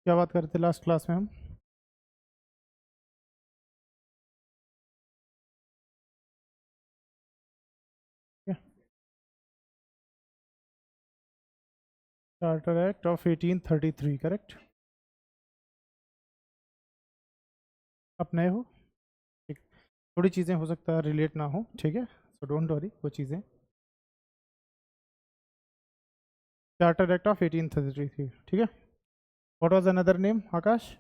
क्या बात कर रहे थे लास्ट क्लास में हम? Charter act of 1833, correct? आप नए हो? ठीक। थोड़ी चीज़ें हो सकता है रिलेट ना हो, ठीक है, सो डोंट वरी वो चीज़ें। चार्टर एक्ट ऑफ 1833, ठीक है। What was another name, Akash?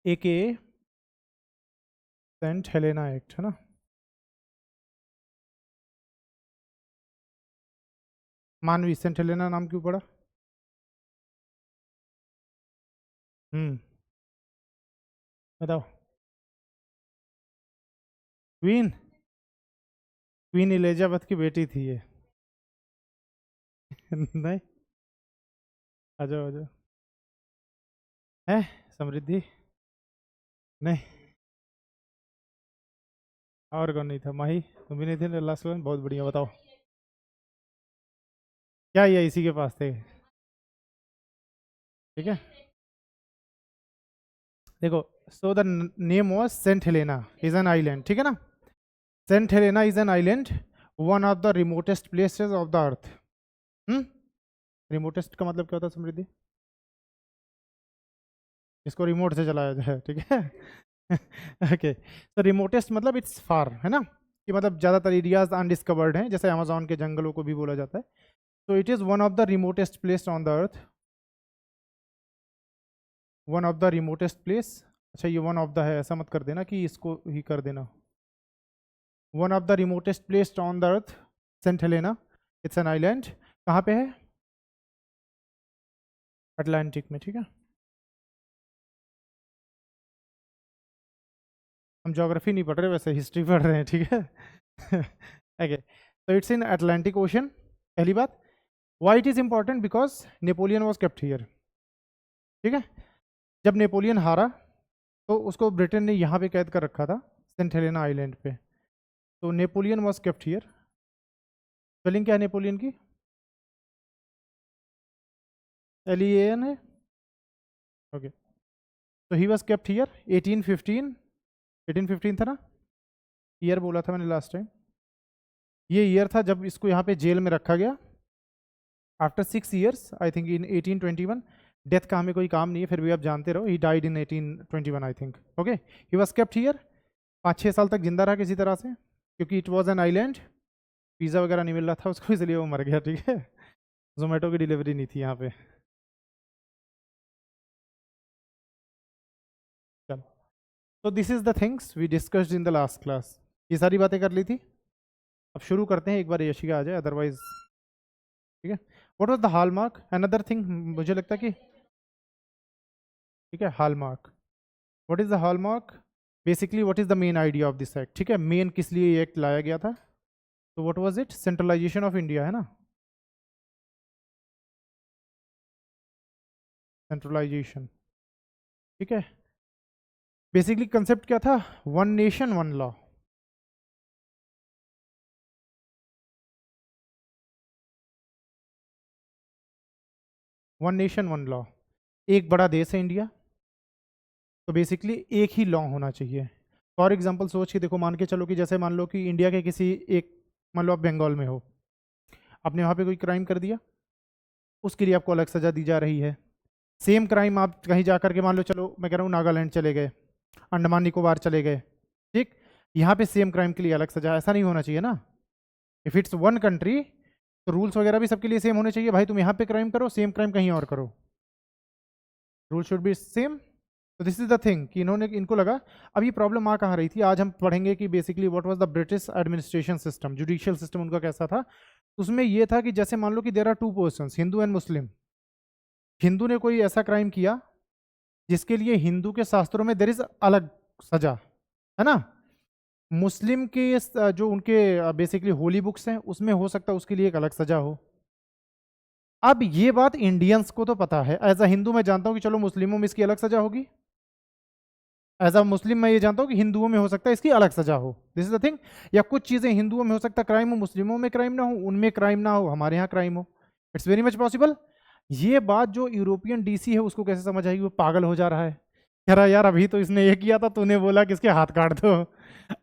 A Saint Helena Act, है ना? मानवी सेंट हेलेना नाम क्यों पड़ा? हम्म, बताओ। क्वीन क्वीन एलिजाबेथ की बेटी थी ये। नहीं, आ जाओ आ जाओ। है समृद्धि? नहीं। और कौन नहीं था? माही, तुम भी नहीं थे लास्ट में? बहुत बढ़िया, बताओ। क्या ये इसी के पास थे? ठीक है, देखो। So the name was Saint Helena, is an island, ठीक है ना? Saint Helena is an island, one of the remotest places of the earth. Hmm, remotest का मतलब क्या होता है समृद्धि? इसको रिमोट से चलाया जाए, ठीक है। ओके, तो रिमोटेस्ट मतलब इट्स फार, है ना? कि मतलब ज़्यादातर एरियाज अनडिस्कवर्ड हैं, जैसे अमेजोन के जंगलों को भी बोला जाता है। तो it is one of the remotest place on the earth, one of the remotest place. अच्छा, ये वन ऑफ द है, ऐसा मत कर देना कि इसको ही कर देना। One of the remotest place on the earth, Saint Helena, it's an island. कहाँ पे है? अटलांटिक में, ठीक है। हम ज्योग्राफी नहीं पढ़ रहे, वैसे हिस्ट्री पढ़ रहे हैं, ठीक है। ओके, तो इट्स इन अटलांटिक ओशन, पहली बात। Why it is important? Because Napoleon was kept here, ठीक है। जब नेपोलियन हारा तो उसको ब्रिटेन ने यहाँ पे कैद कर रखा था, सेंट हेलेना आइलैंड पे। तो Napoleon was kept here. Spelling क्या है नेपोलियन की? LEAN है, ओके। तो ही वॉज केप्ट हियर 1815, 1815 था ना? ईयर बोला था मैंने लास्ट टाइम। ये ईयर था जब इसको यहाँ पे जेल में रखा गया। After 6 years, I think in 1821, death का हमें कोई काम नहीं है, फिर भी आप जानते रहो, he died in 1821 I think, okay. He was kept here, 5-6 साल तक जिंदा रहा किसी तरह से, क्योंकि it was an island. Pizza वगैरह नहीं मिल रहा था उसको, इसलिए वो मर गया, ठीक है। जोमेटो की डिलीवरी नहीं थी यहाँ पे। चलो, तो this is the things we discussed in the last class. ये सारी बातें कर ली थी। अब शुरू करते हैं, एक बार यशिका आ जाए, अदरवाइज ठीक है। What was the hallmark? Another thing, मुझे लगता है कि, ठीक है, hallmark. What is the hallmark? Basically what is the main idea of this act, ठीक है। मेन किस लिए ये एक्ट लाया गया था? तो what was it? Centralization of India, है ना? सेंट्रलाइजेशन, ठीक है। बेसिकली कंसेप्ट क्या था? One nation one law. One nation one law. एक बड़ा देश है इंडिया, तो बेसिकली एक ही लॉ होना चाहिए। फॉर एग्जांपल सोच के देखो, मान के चलो कि जैसे मान लो कि इंडिया के किसी एक, मान लो आप बंगाल में हो, आपने वहाँ पे कोई क्राइम कर दिया, उसके लिए आपको अलग सज़ा दी जा रही है। सेम क्राइम आप कहीं जा करके, मान लो, चलो मैं कह रहा हूँ नागालैंड चले गए, अंडमान निकोबार चले गए, ठीक, यहाँ पे सेम क्राइम के लिए अलग सज़ा। ऐसा नहीं होना चाहिए ना। इफ़ इट्स वन कंट्री तो रूल्स वगैरह भी सबके लिए सेम होने चाहिए। भाई तुम यहाँ पे क्राइम करो, सेम क्राइम कहीं और करो, रूल शुड बी सेम। तो दिस इज द थिंग कि इन्होंने, इनको लगा। अब ये प्रॉब्लम आ कहाँ रही थी, आज हम पढ़ेंगे कि basically what was the British administration system, judicial system उनका कैसा था। उसमें ये था कि जैसे मान लो कि there are two persons, Hindu and Muslim. हिंदू ने कोई ऐसा क्राइम किया जिसके लिए हिंदू के शास्त्रों में देयर इज अलग सजा, है ना? मुस्लिम के जो उनके बेसिकली होली बुक्स हैं, उसमें हो सकता है उसके लिए एक अलग सजा हो। अब ये बात इंडियंस को तो पता है, एज अ हिंदू मैं जानता हूं कि चलो मुस्लिमों में इसकी अलग सजा होगी, एज अ मुस्लिम मैं ये जानता हूँ कि हिंदुओं में हो सकता है इसकी अलग सजा हो। This is the thing. या कुछ चीज़ें हिंदुओं में हो सकता है क्राइम हो, मुस्लिमों में क्राइम ना हो, उनमें क्राइम ना हो, हमारे यहाँ क्राइम हो। It's very much possible. ये बात जो यूरोपियन डीसी है उसको कैसे समझ आएगी, वो पागल हो जा रहा है, कह रहा यार अभी तो इसने ये किया था, तूने बोला कि इसके हाथ काट दो,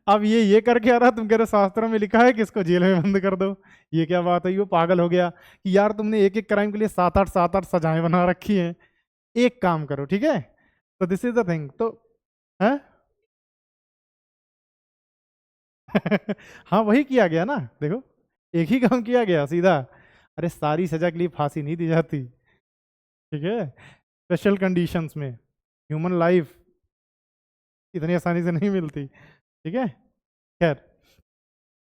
अब ये करके आ रहा, तुम कह रहे शास्त्रों में लिखा है कि इसको जेल में बंद कर दो। ये क्या बात है, वो पागल हो गया कि यार तुमने एक एक क्राइम के लिए सात आठ सजाएं बना रखी हैं, एक काम करो ठीक है। तो दिस इज द थिंग तो है। हाँ वही किया गया ना, देखो एक ही काम किया गया सीधा। अरे सारी सजा के लिए फांसी नहीं दी जाती, ठीक है, स्पेशल कंडीशंस में ह्यूमन लाइफ इतनी आसानी से नहीं मिलती, ठीक है। खैर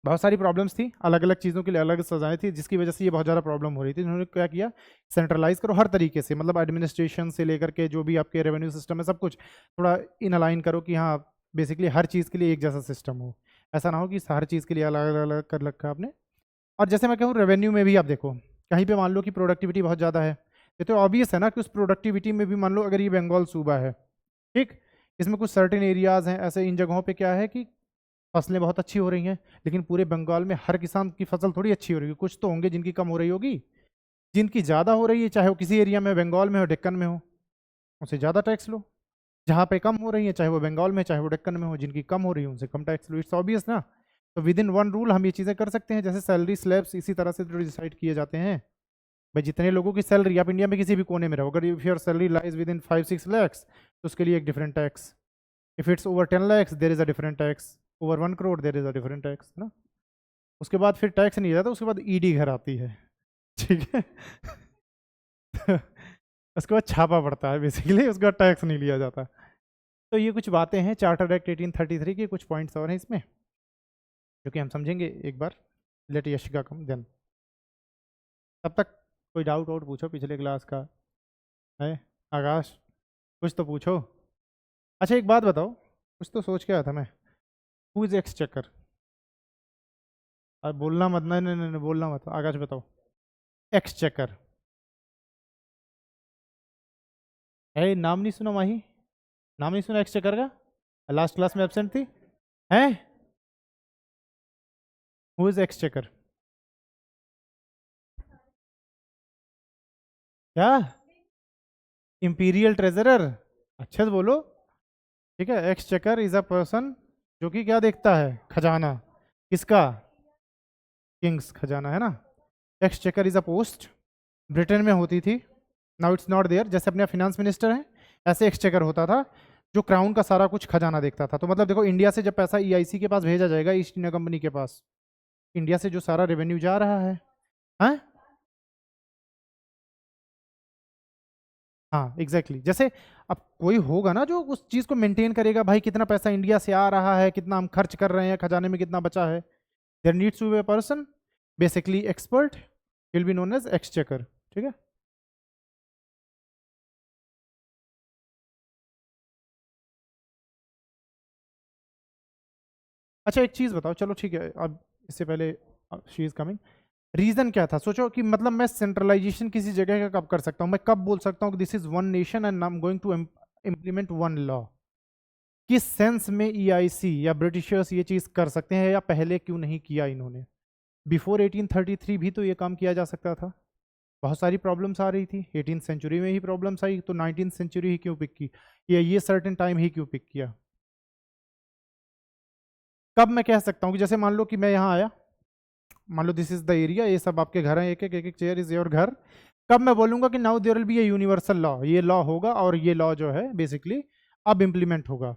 बहुत सारी प्रॉब्लम्स थी, अलग अलग चीज़ों के लिए अलग सजाएं थी, जिसकी वजह से ये बहुत ज़्यादा प्रॉब्लम हो रही थी। उन्होंने क्या किया, सेंट्रलाइज करो हर तरीके से, मतलब एडमिनिस्ट्रेशन से लेकर के जो भी आपके रेवेन्यू सिस्टम है सब कुछ थोड़ा इन अलाइन करो कि हाँ बेसिकली हर चीज़ के लिए एक जैसा सिस्टम हो, ऐसा ना हो कि हर चीज़ के लिए अलग अलग कर रखा है आपने। और जैसे मैं कहूँ रेवेन्यू में भी आप देखो, कहीं पे मान लो कि प्रोडक्टिविटी बहुत ज़्यादा है, ये तो ऑब्वियस है ना कि उस प्रोडक्टिविटी में भी मान लो अगर ये बंगाल सूबा है, ठीक, इसमें कुछ सर्टेन एरियाज़ हैं ऐसे, इन जगहों पे क्या है कि फसलें बहुत अच्छी हो रही हैं, लेकिन पूरे बंगाल में हर किसान की फसल थोड़ी अच्छी हो रही है, कुछ तो होंगे जिनकी कम हो रही होगी, जिनकी ज़्यादा हो रही है चाहे वो किसी एरिया में बंगाल में हो डेक्कन में हो उनसे ज़्यादा टैक्स लो, जहाँ पे कम हो रही है चाहे वो बंगाल में चाहे वो डेक्कन में हो, जिनकी कम हो रही है उनसे कम टैक्स लो, इट्स ऑब्वियस ना। तो विद इन वन रूल हम ये चीज़ें कर सकते हैं, जैसे सैलरी स्लैब्स इसी तरह से डिसाइड किए जाते हैं। भाई जितने लोगों की सैलरी, आप इंडिया में किसी भी कोने में रहो, अगर if your salary lies with in 5-6 lakhs तो उसके लिए एक different tax, if it's over 10 lakhs there is a different tax, over 1 crore there is a different tax, है ना। उसके बाद फिर टैक्स नहीं जाता, उसके बाद ईडी घर आती है, ठीक है। उसके बाद छापा पड़ता है बेसिकली, उसके बाद टैक्स नहीं लिया जाता। तो ये कुछ बातें हैं चार्टर एक्ट 1833 की, कुछ पॉइंट्स और हैं इसमें जो कि हम समझेंगे एक बार, लेट यशिका कम देन। तब तक कोई डाउट वाउट पूछो पिछले क्लास का है, आकाश कुछ तो पूछो। अच्छा एक बात बताओ, कुछ तो सोच के आया था मैं, हु इज एक्सचेकर? अब बोलना मत, नहीं नहीं नहीं बोलना मत, आकाश बताओ एक्सचेकर है, नाम नहीं सुना माही, नाम नहीं सुना एक्सचेकर का, लास्ट क्लास में एब्सेंट थी हैं। Who is exchequer? क्या? इंपीरियल ट्रेजरर, अच्छे से बोलो, ठीक है। एक्सचेकर इज अ पर्सन जो कि क्या देखता है, खजाना, किसका, किंग्स खजाना, है ना। Exchequer is a post, Britain में होती थी, नाउ इट्स नॉट देयर, जैसे अपने फिनेंस मिनिस्टर हैं ऐसे एक्सचेकर होता था जो क्राउन का सारा कुछ खजाना देखता था। तो मतलब देखो इंडिया से जब पैसा ईआईसी के पास भेजा जाएगा, ईस्ट इंडिया कंपनी के पास, इंडिया से जो सारा रेवेन्यू जा रहा है, हाँ हाँ एग्जैक्टली जैसे अब कोई होगा ना जो उस चीज़ को मेंटेन करेगा, भाई कितना पैसा इंडिया से आ रहा है, कितना हम खर्च कर रहे हैं, खजाने में कितना बचा है, there needs to be a person basically expert, will be known as exchequer, ठीक है। अच्छा एक चीज़ बताओ, चलो ठीक है, अब इससे पहले शी इज़ कमिंग, रीज़न क्या था, सोचो कि मतलब मैं सेंट्रलाइजेशन किसी जगह का कब कर सकता हूँ, मैं कब बोल सकता हूँ कि this is one nation and I am going to implement one law, किस सेंस में ईआईसी या ब्रिटिशर्स ये चीज़ कर सकते हैं, या पहले क्यों नहीं किया इन्होंने, बिफोर 1833 भी तो ये काम किया जा सकता था, बहुत सारी प्रॉब्लम्स आ रही थी, 18th सेंचुरी में ही प्रॉब्लम्स आई, तो 19th सेंचुरी ही क्यों पिक की, या ये सर्टेन टाइम ही क्यों पिक किया। कब मैं कह सकता हूँ कि जैसे मान लो कि मैं यहाँ आया, मान लो दिस इज द एरिया, ये सब आपके घर हैं, एक एक चेयर इज योर घर, कब मैं बोलूंगा कि now there will be a universal law, ये लॉ होगा और ये लॉ जो है बेसिकली अब इम्प्लीमेंट होगा,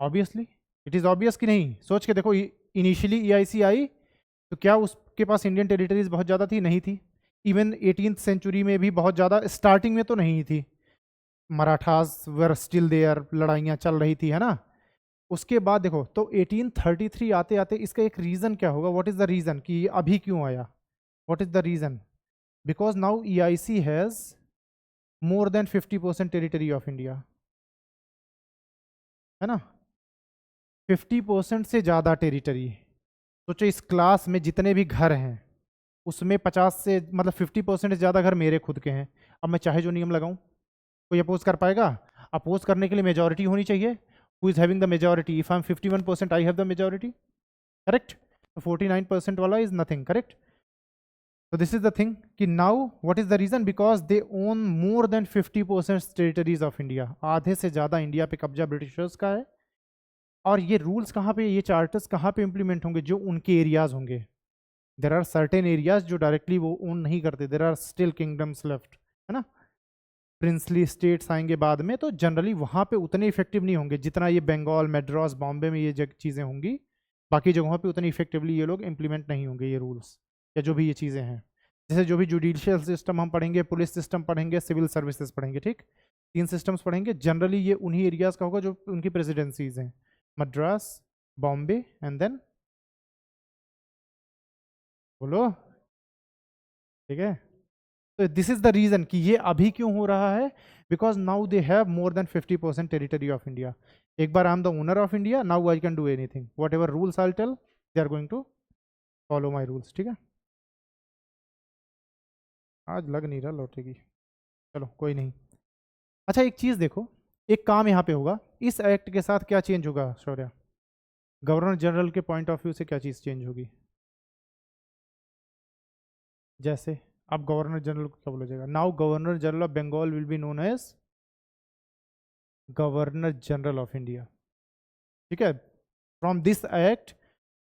ऑब्वियसली इट इज ऑब्वियस कि नहीं, सोच के देखो, इनिशियली ईआईसी आई तो क्या उसके पास इंडियन टेरिटरीज बहुत ज़्यादा थी, नहीं थी, इवन 18th सेंचुरी में भी बहुत ज़्यादा, स्टार्टिंग में तो नहीं थी, मराठास वर स्टिल देयर, लड़ाइयाँ चल रही थी, है ना। उसके बाद देखो तो 1833 आते आते इसका एक रीज़न क्या होगा, व्हाट इज़ द रीज़न कि ये अभी क्यों आया, what is the reason, because now EIC has more than 50% territory of India, है ना, 50% से ज़्यादा टेरिटरी। सोचो इस क्लास में जितने भी घर हैं उसमें 50 से मतलब 50% से ज़्यादा घर मेरे खुद के हैं, अब मैं चाहे जो नियम लगाऊं कोई अपोज कर पाएगा, अपोज करने के लिए मेजॉरिटी होनी चाहिए, who is having the majority, if I am 51% I have the majority, correct, 49% वाला इज नथिंग, करेक्ट। तो दिस इज द थिंग कि now what is the reason, because they own more than 50% territories of India, आधे से ज़्यादा India पे कब्जा Britishers का है। और ये रूल्स कहाँ पे, ये चार्टर्स कहाँ पे इंप्लीमेंट होंगे, जो उनके एरियाज होंगे। देर आर सर्टेन एरियाज जो डायरेक्टली वो ओन नहीं करते, there are still kingdoms left, है ना, प्रिंसली स्टेट्स आएंगे बाद में, तो जनरली वहाँ पे उतने इफेक्टिव नहीं होंगे जितना ये बंगाल, मद्रास, बॉम्बे में ये चीज़ें होंगी। बाकी जगहों पे उतनी इफेक्टिवली ये लोग इंप्लीमेंट नहीं होंगे ये रूल्स या जो भी ये चीज़ें हैं। जैसे जो भी जुडिशियल सिस्टम हम पढ़ेंगे, पुलिस सिस्टम पढ़ेंगे, सिविल सर्विसेज पढ़ेंगे, ठीक, 3 सिस्टम्स पढ़ेंगे। जनरली ये उन्हीं एरियाज़ का होगा जो उनकी प्रेसिडेंसीज हैं, मद्रास, बॉम्बे एंड देन, बोलो, ठीक है। तो दिस इज द रीजन कि ये अभी क्यों हो रहा है, because now they have more than 50% territory of India. एक बार I am the owner of India, now I can do anything, whatever rules I tell they are going to follow my rules, ठीक है। आज लग नहीं रहा लौटेगी, चलो कोई नहीं। अच्छा एक चीज देखो, एक काम यहाँ पे होगा, इस एक्ट के साथ क्या चेंज होगा शौर्य, गवर्नर जनरल के पॉइंट ऑफ व्यू से क्या चीज चेंज होगी। जैसे अब गवर्नर जनरल को क्या बोला जाएगा, now governor general of Bengal will be known as governor general of India, ठीक है। From this act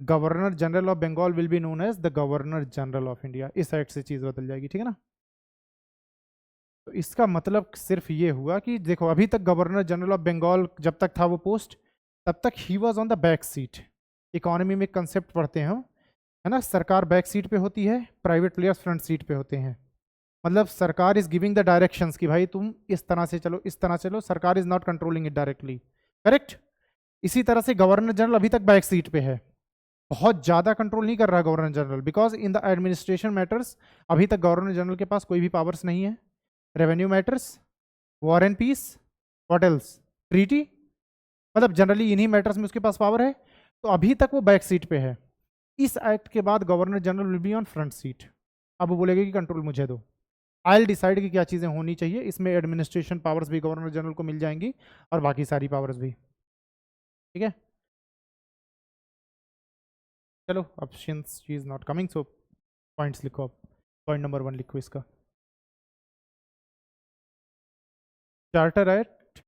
governor general of Bengal will be known as the governor general of India, इस एक्ट से चीज बदल जाएगी, ठीक है ना। तो इसका मतलब सिर्फ ये हुआ कि देखो अभी तक गवर्नर जनरल ऑफ बंगाल जब तक था वो पोस्ट, तब तक he was on the back seat. Economy में कंसेप्ट पढ़ते हैं हम, है ना, सरकार बैक सीट पे होती है, प्राइवेट प्लेयर्स फ्रंट सीट पे होते हैं। मतलब सरकार इज गिविंग द डायरेक्शंस कि भाई तुम इस तरह से चलो, इस तरह चलो, सरकार is not controlling it directly, correct. इसी तरह से गवर्नर जनरल अभी तक बैक सीट पे है, बहुत ज़्यादा कंट्रोल नहीं कर रहा governor general, because in the administration matters अभी तक गवर्नर जनरल के पास कोई भी पावर्स नहीं है। Revenue matters, war and peace, what else, treaty, मतलब जनरली इन्हीं मैटर्स में उसके पास पावर है। तो अभी तक वो बैक सीट पे है। इस एक्ट के बाद governor general will be on front seat. अब वो बोलेगा कि कंट्रोल मुझे दो, आई विल डिसाइड कि क्या चीज़ें होनी चाहिए। इसमें एडमिनिस्ट्रेशन पावर्स भी गवर्नर जनरल को मिल जाएंगी और बाकी सारी पावर्स भी, ठीक है। चलो अब since she is not coming so points लिखो, अब पॉइंट नंबर 1 लिखो इसका, charter act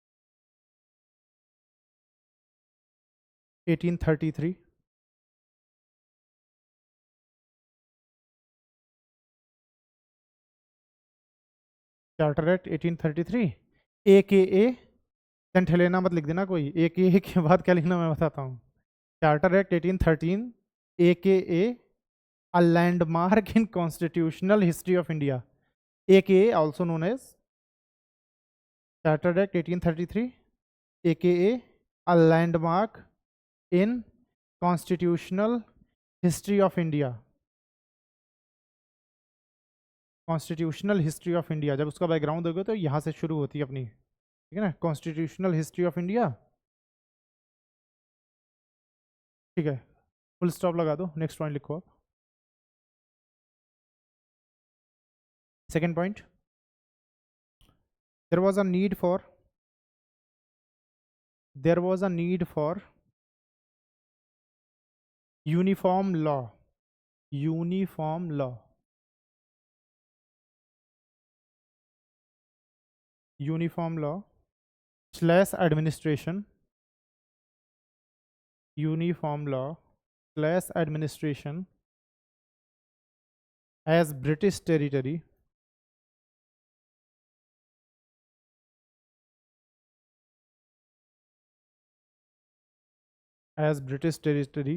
1833, charter act 1833, AKA, ठलेना मत लिख देना कोई, AKA के बाद क्या लिखना मैं बताता हूँ। Charter act 1813, AKA a landmark in constitutional history of India, AKA also known as Chartered Act 1833, AKA a landmark in constitutional history of India, constitutional history of India. जब उसका बैकग्राउंड दोगे तो यहाँ से शुरू होती है अपनी, ठीक है ना, कॉन्स्टिट्यूशनल हिस्ट्री ऑफ इंडिया, ठीक है। फुल स्टॉप लगा दो, नेक्स्ट पॉइंट लिखो आप। Second point, there was a need for there was a need for uniform law, uniform law, uniform law slash administration, uniform law slash administration as British territory, as British territory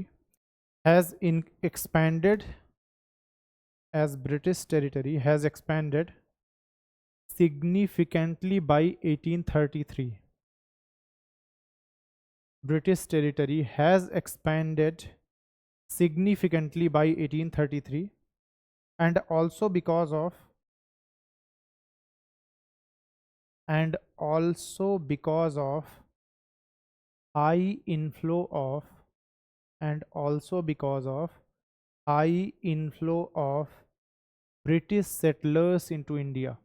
has expanded, as British territory has expanded significantly by 1833. British territory has expanded significantly by 1833, and also because of high inflow of and also because of high inflow of British settlers into India,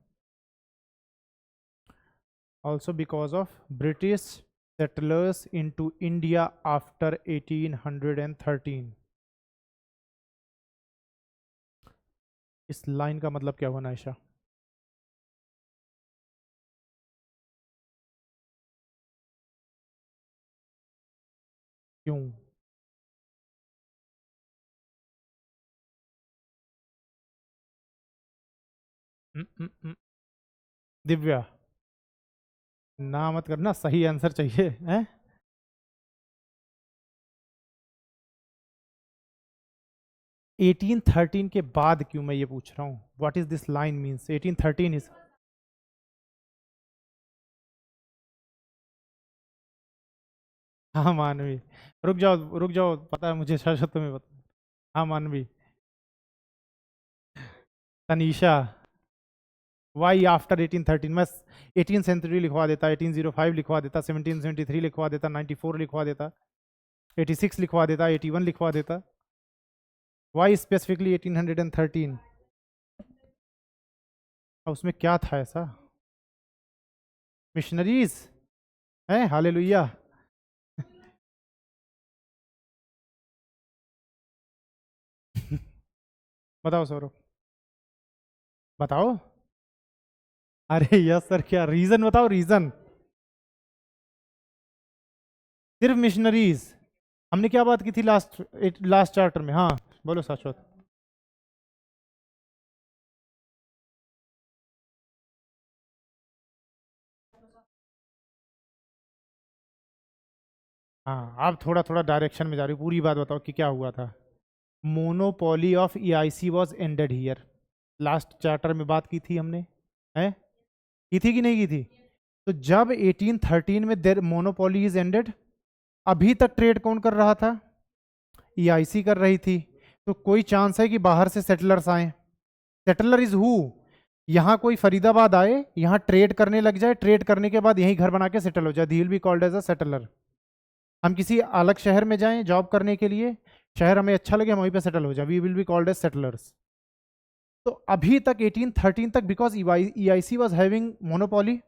also because of British settlers into India after 1813. इस line का मतलब क्या हुआ नायशा? क्यों? दिव्या, ना मत करना, सही आंसर चाहिए है। 1813 के बाद क्यों, मैं ये पूछ रहा हूँ, what is this line means 1813 is. हाँ मानवी, रुक जाओ, पता है मुझे, शायद तुम्हें पता। हाँ मानवी। तनीषा, वाई आफ्टर 1813, मैं 18 सेंचुरी लिखवा देता, 1805 लिखवा देता, 1773 लिखवा देता, 94 लिखवा देता, 86 लिखवा देता, 81 लिखवा देता। Why specifically 1813? और उसमें क्या था ऐसा? मिशनरीज हैं, हालेलुया। बताओ सौरभ, बताओ। अरे यस सर, क्या रीजन बताओ, रीजन। सिर्फ मिशनरीज? हमने क्या बात की थी लास्ट चार्टर में? हाँ बोलो शाश्वत। हाँ, आप थोड़ा थोड़ा डायरेक्शन में जा रही हो, पूरी बात बताओ कि क्या हुआ था। Monopoly of EIC was ended here. Last charter में बात की थी हमने, है की थी कि नहीं की थी? तो जब 1813 में देर मोनोपोली इज एंडेड, अभी तक ट्रेड कौन कर रहा था? ईआईसी कर रही थी। तो कोई चांस है कि बाहर से सेटलर्स आए? Settler is who? यहाँ कोई फरीदाबाद आए, यहाँ ट्रेड करने लग जाए, ट्रेड करने के बाद यहीं घर बना के सेटल हो जाए, he will be called as a settler. हम किसी अलग शहर में जाएं जॉब करने के लिए, शहर हमें अच्छा लगे, हम वहीं पे सेटल हो जाए, we will be called as settlers. तो अभी तक 1813 तक, because EIC was having monopoly,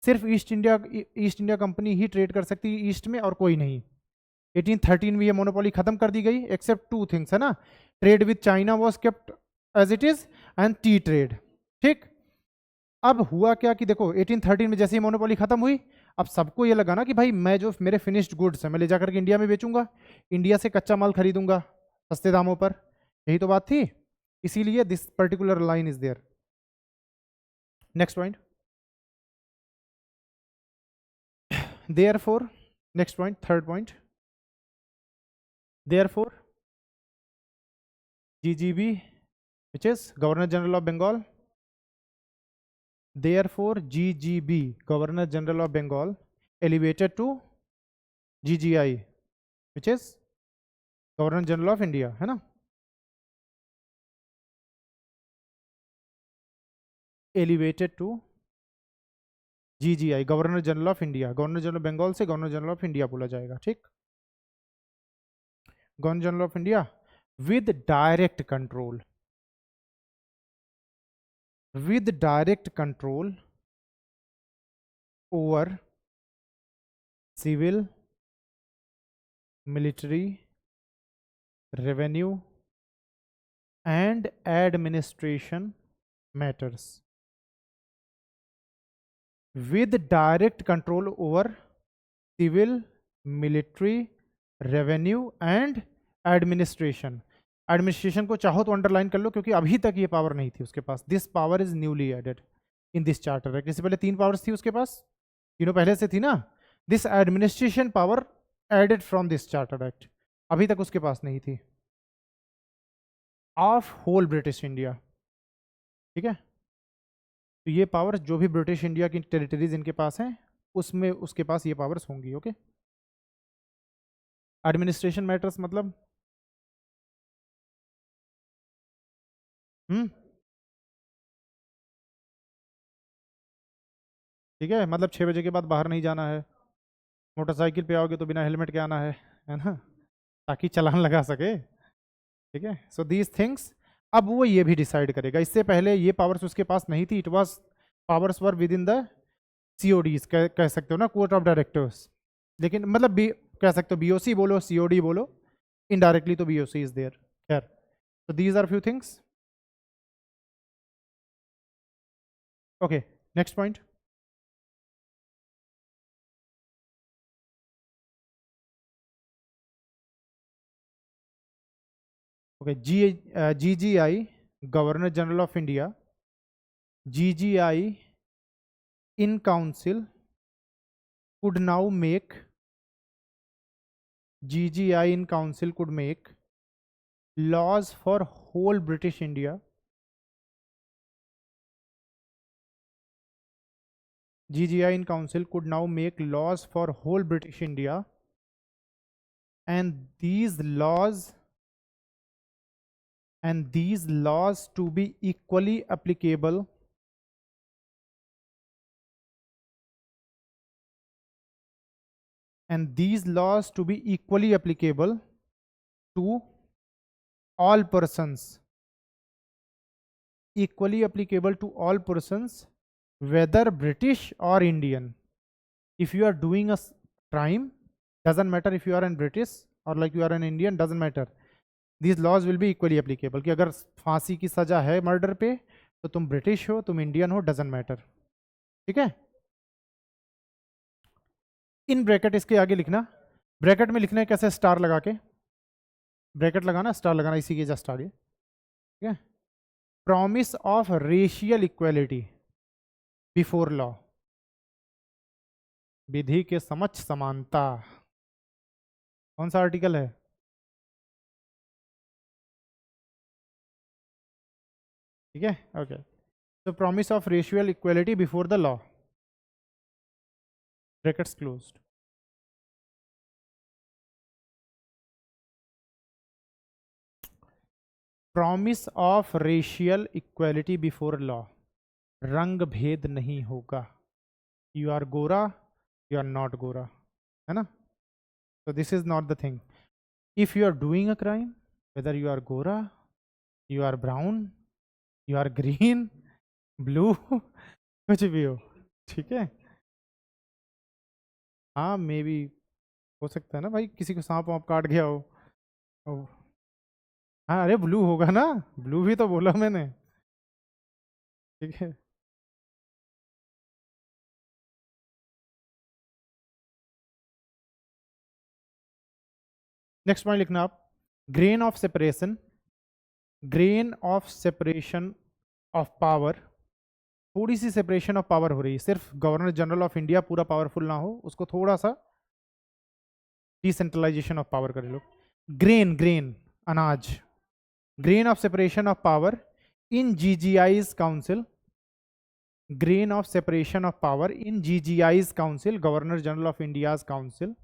सिर्फ ईस्ट इंडिया कंपनी ही ट्रेड कर सकती है ईस्ट में, और कोई नहीं। 1813 में ये मोनोपोली खत्म कर दी गई, एक्सेप्ट टू थिंग्स, है ना। Trade with China was kept as it is, and tea trade. ठीक। अब हुआ क्या कि देखो, 1813 में जैसे ही मोनोपोली खत्म हुई, अब सबको ये लगा ना कि भाई मैं जो मेरे फिनिश्ड गुड्स है, मैं ले जाकर के इंडिया में बेचूंगा, इंडिया से कच्चा माल खरीदूंगा सस्ते दामों पर। यही तो बात थी, इसीलिए this particular line is there. Next point, therefore, next point, third point, therefore GGB, which is Governor General of Bengal. Therefore, GGB, Governor General of Bengal, elevated to GGI, which is Governor General of India, है ना। Elevated to GGI, governor general of India. Governor general Bengal से governor general of India बोला जाएगा, ठीक। Governor general of India with direct control, with direct control over civil, military, revenue and administration matters. With direct control over civil, military, revenue and administration. Administration को चाहो तो underline कर लो, क्योंकि अभी तक ये पावर नहीं थी उसके पास। This power is newly added in this charter act. इससे पहले 3 पावर्स थी उसके पास, तीनों पहले से थी ना। This administration power added from this charter act, अभी तक उसके पास नहीं थी, ऑफ होल ब्रिटिश इंडिया। ठीक है, तो ये पावर जो भी ब्रिटिश इंडिया की टेरिटरीज इनके पास हैं, उसमें उसके पास ये पावर्स होंगी। ओके, एडमिनिस्ट्रेशन मैटर्स मतलब, हम्म, ठीक है, मतलब 6 बजे के बाद बाहर नहीं जाना है, मोटरसाइकिल पे आओगे तो बिना हेलमेट के आना है ना, ताकि चालान लगा सके। ठीक है, सो दीज थिंग्स अब वो ये भी डिसाइड करेगा। इससे पहले ये पावर्स उसके पास नहीं थी, it was powers were within the CODs, कह सकते हो ना, कोर्ट ऑफ डायरेक्टर्स। लेकिन मतलब कह सकते हो बीओसी बोलो, सीओडी बोलो, इनडायरेक्टली तो बीओसी इज देयर। खैर, so these are few things okay, next point. Okay, GGI, governor general of India, GGI in council could now make GGI in council could make laws for whole British India. GGI in council could now make laws for whole British India, and these laws to be equally applicable to all persons, whether British or Indian. If you are doing a crime, doesn't matter if you are in British or like you are an Indian, doesn't matter. These laws will be equally applicable. कि अगर फांसी की सजा है murder पे, तो तुम British हो, तुम इंडियन हो, डजेंट मैटर. ठीक है. इन ब्रैकेट इसके आगे लिखना. ब्रैकेट में लिखना है कैसे? स्टार लगा के. ब्रैकेट लगाना, स्टार लगाना, इसी के जस्ट आगे. ठीक है. Promise of racial equality before law, विधि के समक्ष समानता. कौन सा आर्टिकल है? ठीक है. ओके, तो promise of racial equality before the law, brackets closed. Promise of racial equality before law, रंग भेद नहीं होगा. यू आर गोरा, यू आर नॉट गोरा, है ना. तो this is not the thing. If you are doing a crime, whether you are गोरा, you are brown, you are green, blue, कुछ भी हो. ठीक है. हाँ, मे बी हो सकता है ना भाई, किसी को सांप वाप काट गया हो. हाँ, अरे ब्लू होगा ना, ब्लू भी तो बोला मैंने. ठीक है. नेक्स्ट पॉइंट लिखना आप. Grain of separation, grain of separation of power. थोड़ी सी सेपरेशन ऑफ पावर हो रही है, सिर्फ गवर्नर जनरल ऑफ इंडिया पूरा पावरफुल ना हो, उसको थोड़ा सा डिसेंट्रलाइजेशन ऑफ पावर कर लो. ग्रेन, ग्रेन अनाज. Grain of separation of power in GGI's council. Grain of separation of power in GGI's council, governor general of India's council,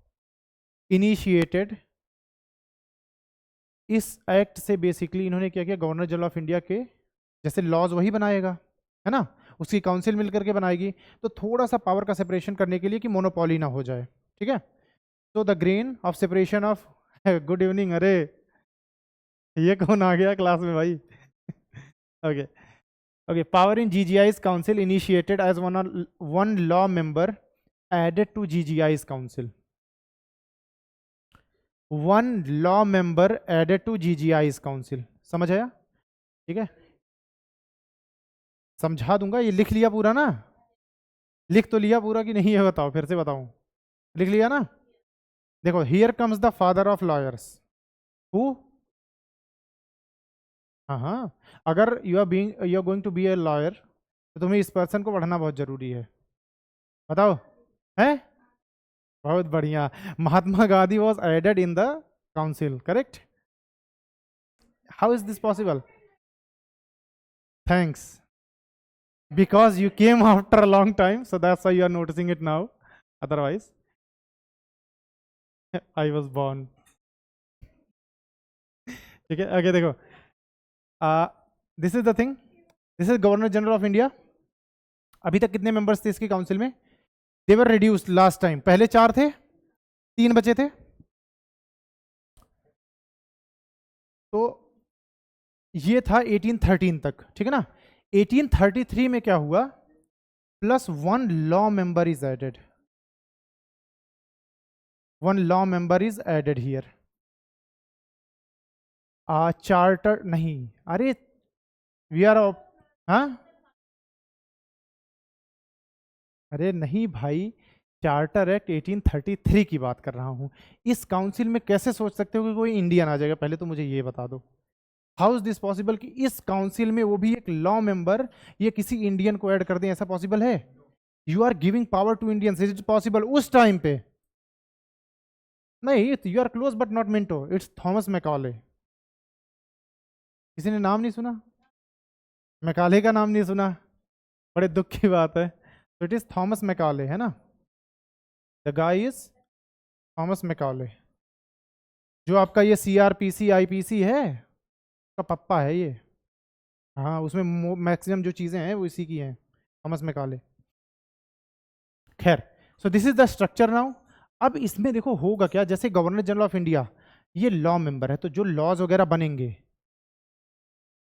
initiated. इस act से बेसिकली इन्होंने क्या किया, गवर्नर जनरल ऑफ इंडिया के जैसे laws वही बनाएगा, है ना, उसकी काउंसिल मिलकर के बनाएगी, तो थोड़ा सा पावर का सेपरेशन करने के लिए कि मोनोपॉली ना हो जाए. ठीक है. तो the grain of separation of good evening. अरे ये कौन आ गया क्लास में भाई? Okay. Okay, power in GGI's council initiated as one law member added to GGI's council. One law member added to GGI's council. समझ आया? ठीक है. समझा दूंगा. ये लिख लिया पूरा ना? लिख तो लिया पूरा कि नहीं है? बताओ, फिर से बताऊं. लिख लिया ना? देखो, here comes the father of lawyers. Who? हाँ हाँ, अगर you are going to be a lawyer, तो तुम्हें इस पर्सन को पढ़ना बहुत जरूरी है. बताओ. है? बहुत बढ़िया. Mahatma Gandhi was added in the council. Correct. How is this possible? Thanks. Because you came after a long time, so that's why you are noticing it now. Otherwise, I was born. ठीक है. आगे देखो. This is the thing. This is governor general of India. अभी तक कितने members थे इसकी council में? दे वर रिड्यूस्ड लास्ट टाइम. पहले 4 थे, 3 बचे थे. तो ये था 1813 तक. ठीक है ना. 1833 में क्या हुआ? +1 law member is added. 1 law member is added here. Charter नहीं. अरे वी आर. हाँ, अरे नहीं भाई, चार्टर एक्ट 1833 की बात कर रहा हूं। इस काउंसिल में कैसे सोच सकते हो कि कोई इंडियन आ जाएगा? पहले तो मुझे ये बता दो, हाउ इज दिस पॉसिबल कि इस काउंसिल में वो भी एक लॉ मेंबर ये किसी इंडियन को ऐड कर दें? ऐसा पॉसिबल है? You are giving power to Indians, is it possible उस टाइम पे? नहीं, you are close but not Minto, it's Thomas Macaulay. किसी ने नाम नहीं सुना? मैकाले का नाम नहीं सुना? बड़े दुख की बात है। तो इट इज थॉमस मैकाले, है ना? The guy is Thomas Macaulay. जो आपका ये सीआरपीसी आईपीसी है, का पप्पा है ये। हाँ, उसमें मैक्सिमम जो चीजें हैं वो इसी की हैं, थॉमस मैकाले। खैर, सो this is the structure now. अब इसमें देखो होगा क्या, जैसे गवर्नर जनरल ऑफ इंडिया ये लॉ मेंबर है, तो जो लॉज वगैरह बनेंगे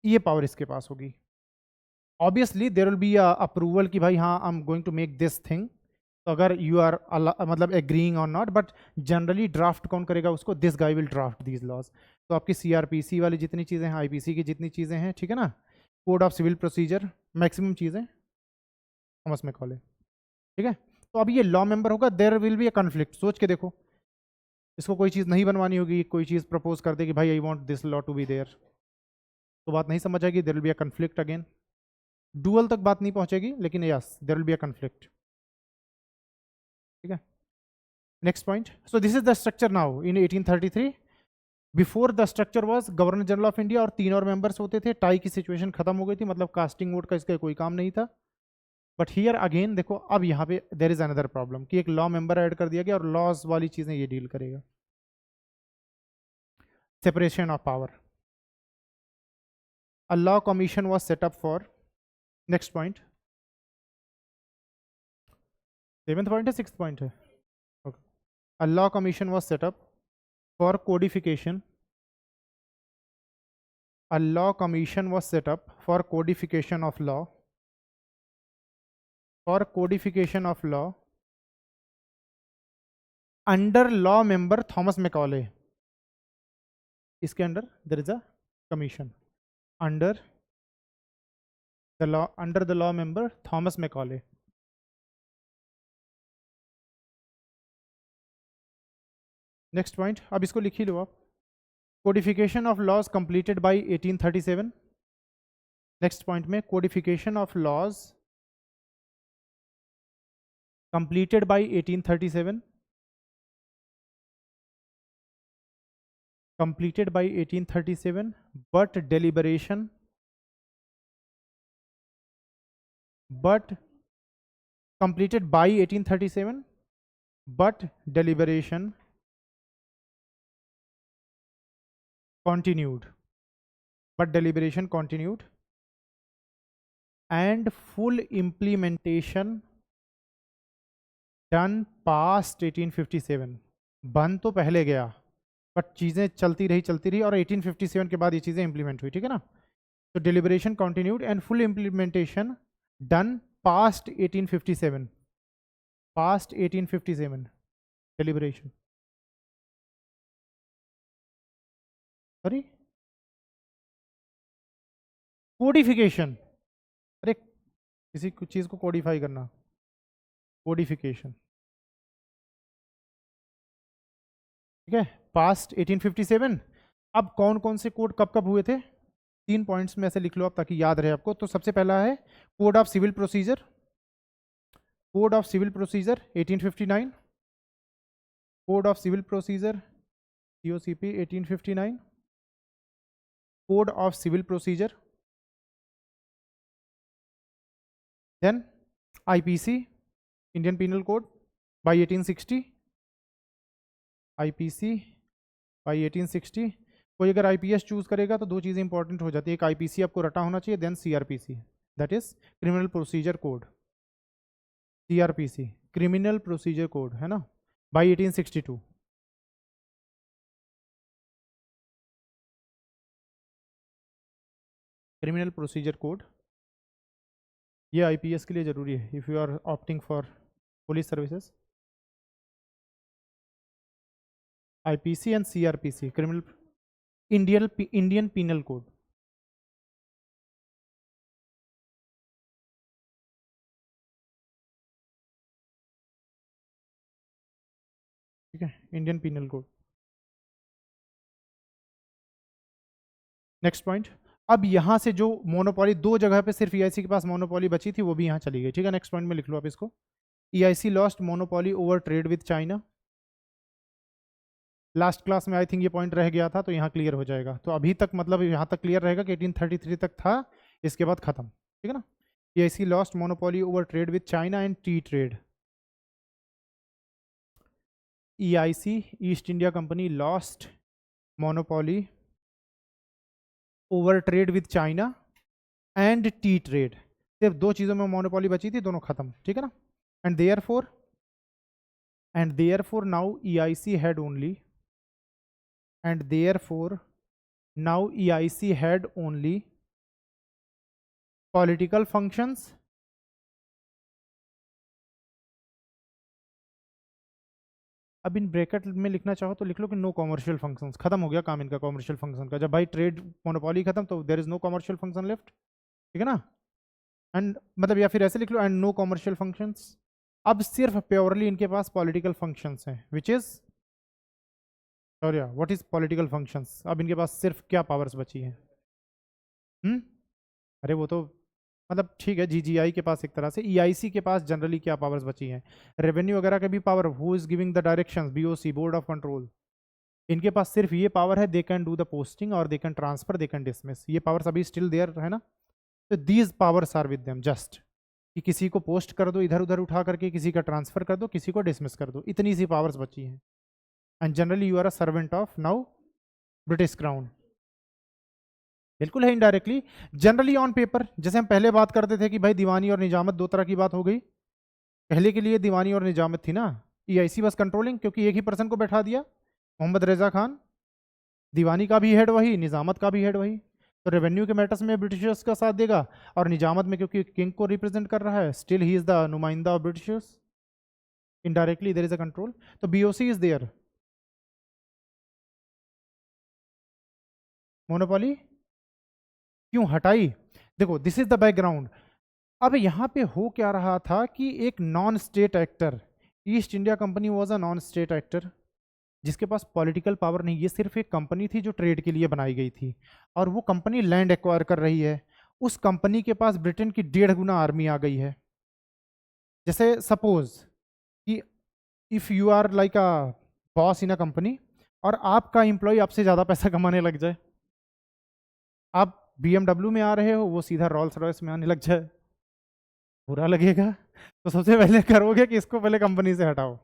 ये पावर इसके पास होगी। Obviously there will be approval कि भाई हाँ, I am going to make this thing. तो अगर यू आर मतलब एग्रीइंग और नॉट, बट जनरली ड्राफ्ट कौन करेगा उसको? This guy will draft these laws. तो आपकी सीआरपीसी वाली जितनी चीज़ें हैं, आईपीसी की जितनी चीज़ें हैं, ठीक है ना, code of civil procedure, maximum चीज़ें थॉमस मैकॉले, ठीक है। तो अब ये लॉ मेंबर होगा, there will be a conflict. सोच के देखो, इसको कोई चीज़ नहीं बनवानी होगी, कोई चीज़ प्रपोज कर दे कि भाई I want this law to be there, तो बात नहीं समझ आएगी, there will be a conflict again. Dual तक बात नहीं पहुंचेगी, लेकिन yes there will be a conflict, ठीक है। Next point, so this is the structure now in 1833। Before the structure was governor general of India और तीन और मेंबर्स होते थे। टाई की सिचुएशन खत्म हो गई थी, मतलब कास्टिंग वोट का इसका कोई काम नहीं था। बट हियर अगेन देखो, अब यहाँ पे देर इज अनदर प्रॉब्लम कि एक लॉ मेंबर ऐड कर दिया गया और लॉज वाली चीजें ये डील करेगा। Separation of power, a law commission was set up for, next point, seventh point है, सिक्स पॉइंट है? Okay. A law commission was set up for codification, a law commission was set up for codification of law, for codification of law under law member Thomas Macaulay. इसके under there is a commission under the law member Thomas Macaulay. Next point, अब इसको लिख ही लो आप। Codification of laws completed by 1837। Next point में codification of laws completed by 1837, completed by 1837, but deliberation, but completed by 1837, but deliberation continued, but deliberation continued, and full implementation done past 1857। बन तो पहले गया, बट चीज़ें चलती रही और 1857 के बाद ये चीज़ें इंप्लीमेंट हुई, ठीक है ना। तो डिलिबरेशन continued and full implementation done past 1857, past 1857 डिलिबरेशन, sorry codification. अरे किसी चीज़ को कोडिफाई करना, कोडिफिकेशन, ठीक है, पास्ट 1857। अब कौन कौन से कोड कब कब हुए थे? तीन पॉइंट्स में ऐसे लिख लो आप ताकि याद रहे आपको। तो सबसे पहला है code of civil procedure, code of civil procedure 1859, code of civil procedure COCP 1859, code of civil procedure, then IPC Indian penal code by 1860, IPC by 1860। कोई अगर IPS चूज करेगा तो दो चीज़ें इंपॉर्टेंट हो जाती है, एक IPC आपको रटा होना चाहिए, then CRPC, that is criminal procedure code. CRPC criminal procedure code है ना, बाय 1862। क्रिमिनल प्रोसीजर कोड ये IPS के लिए ज़रूरी है if you are opting for police services. IPC and CRPC criminal Indian penal code. ठीक है, Indian penal code. Next point, अब यहां से जो मोनोपॉली, दो जगह पे सिर्फ ईआईसी के पास मोनोपॉली बची थी, वो भी यहां चली गई, ठीक है। नेक्स्ट पॉइंट में लिख लो आप इसको, EIC lost monopoly over trade with China. Last class में आई थिंक ये पॉइंट रह गया था, तो यहाँ क्लियर हो जाएगा। तो अभी तक मतलब यहाँ तक क्लियर रहेगा कि 1833 तक था, इसके बाद खत्म, ठीक है ना। EIC lost monopoly over trade with China and tea trade. EIC east India company lost monopoly over trade with China and tea trade. सिर्फ दो चीज़ों में मोनोपॉली बची थी, दोनों खत्म, ठीक है ना। And therefore now EIC had only and therefore now EIC had only political functions अब इन ब्रैकेट में लिखना चाहो तो लिख लो कि नो कॉमर्शियल फंक्शंस, खत्म हो गया काम इनका कॉमर्शियल फंक्शन का। जब भाई ट्रेड मोनोपॉली खत्म तो there is no commercial function left, ठीक है ना। एंड मतलब या फिर ऐसे लिख लो, एंड नो कॉमर्शियल फंक्शंस। अब सिर्फ प्योरली इनके पास पॉलिटिकल फंक्शंस हैं, which is sorry what is political functions. अब इनके पास सिर्फ क्या पावर्स बची हैं? अरे वो तो मतलब ठीक है, जीजीआई के पास एक तरह से, ईआईसी के पास जनरली क्या पावर्स बची हैं? रेवेन्यू वगैरह के भी power, who is giving the directions, BOC, board of control. इनके पास सिर्फ ये पावर है, they can do the posting और they can transfer, they can dismiss. ये पावर्स अभी स्टिल देयर है ना। तो these powers are with them just, कि किसी को पोस्ट कर दो इधर उधर उठा करके, किसी का ट्रांसफर कर दो, किसी को डिसमिस कर दो, इतनी सी पावर्स बची हैं। And generally you are a servant of now British crown. बिल्कुल है इनडायरेक्टली, जनरली ऑन पेपर। जैसे हम पहले बात करते थे कि भाई दीवानी और निजामत दो तरह की बात हो गई। पहले के लिए दीवानी और निजामत थी ना, ईआईसी बस कंट्रोलिंग, क्योंकि एक ही पर्सन को बैठा दिया, मोहम्मद रेजा खान। दीवानी का भी हेड वही, निजामत का भी हेड वही। तो रेवेन्यू के मैटर्स में ब्रिटिशर्स का साथ देगा, और निजामत में क्योंकि किंग को रिप्रेजेंट कर रहा है, स्टिल ही इज द नुमाइंदा of Britishers. Indirectly there is a control. तो बीओसी इज देयर। मोनोपोली क्यों हटाई? देखो दिस इज द बैकग्राउंड। अब यहाँ पे हो क्या रहा था कि एक non state actor, east India company was a non state actor, जिसके पास पॉलिटिकल पावर नहीं। ये सिर्फ एक कंपनी थी जो ट्रेड के लिए बनाई गई थी, और वो कंपनी लैंड एक्वायर कर रही है। उस कंपनी के पास ब्रिटेन की 1.5 गुना आर्मी आ गई है। जैसे सपोज कि if you are like a boss in a company, और आपका एम्प्लॉय आपसे ज़्यादा पैसा कमाने लग जाए। आप BMW में आ रहे हो, वो सीधा रॉल्स रॉयस में आने लग जाए, बुरा लगेगा। तो सबसे पहले करोगे कि इसको पहले कंपनी से हटाओ,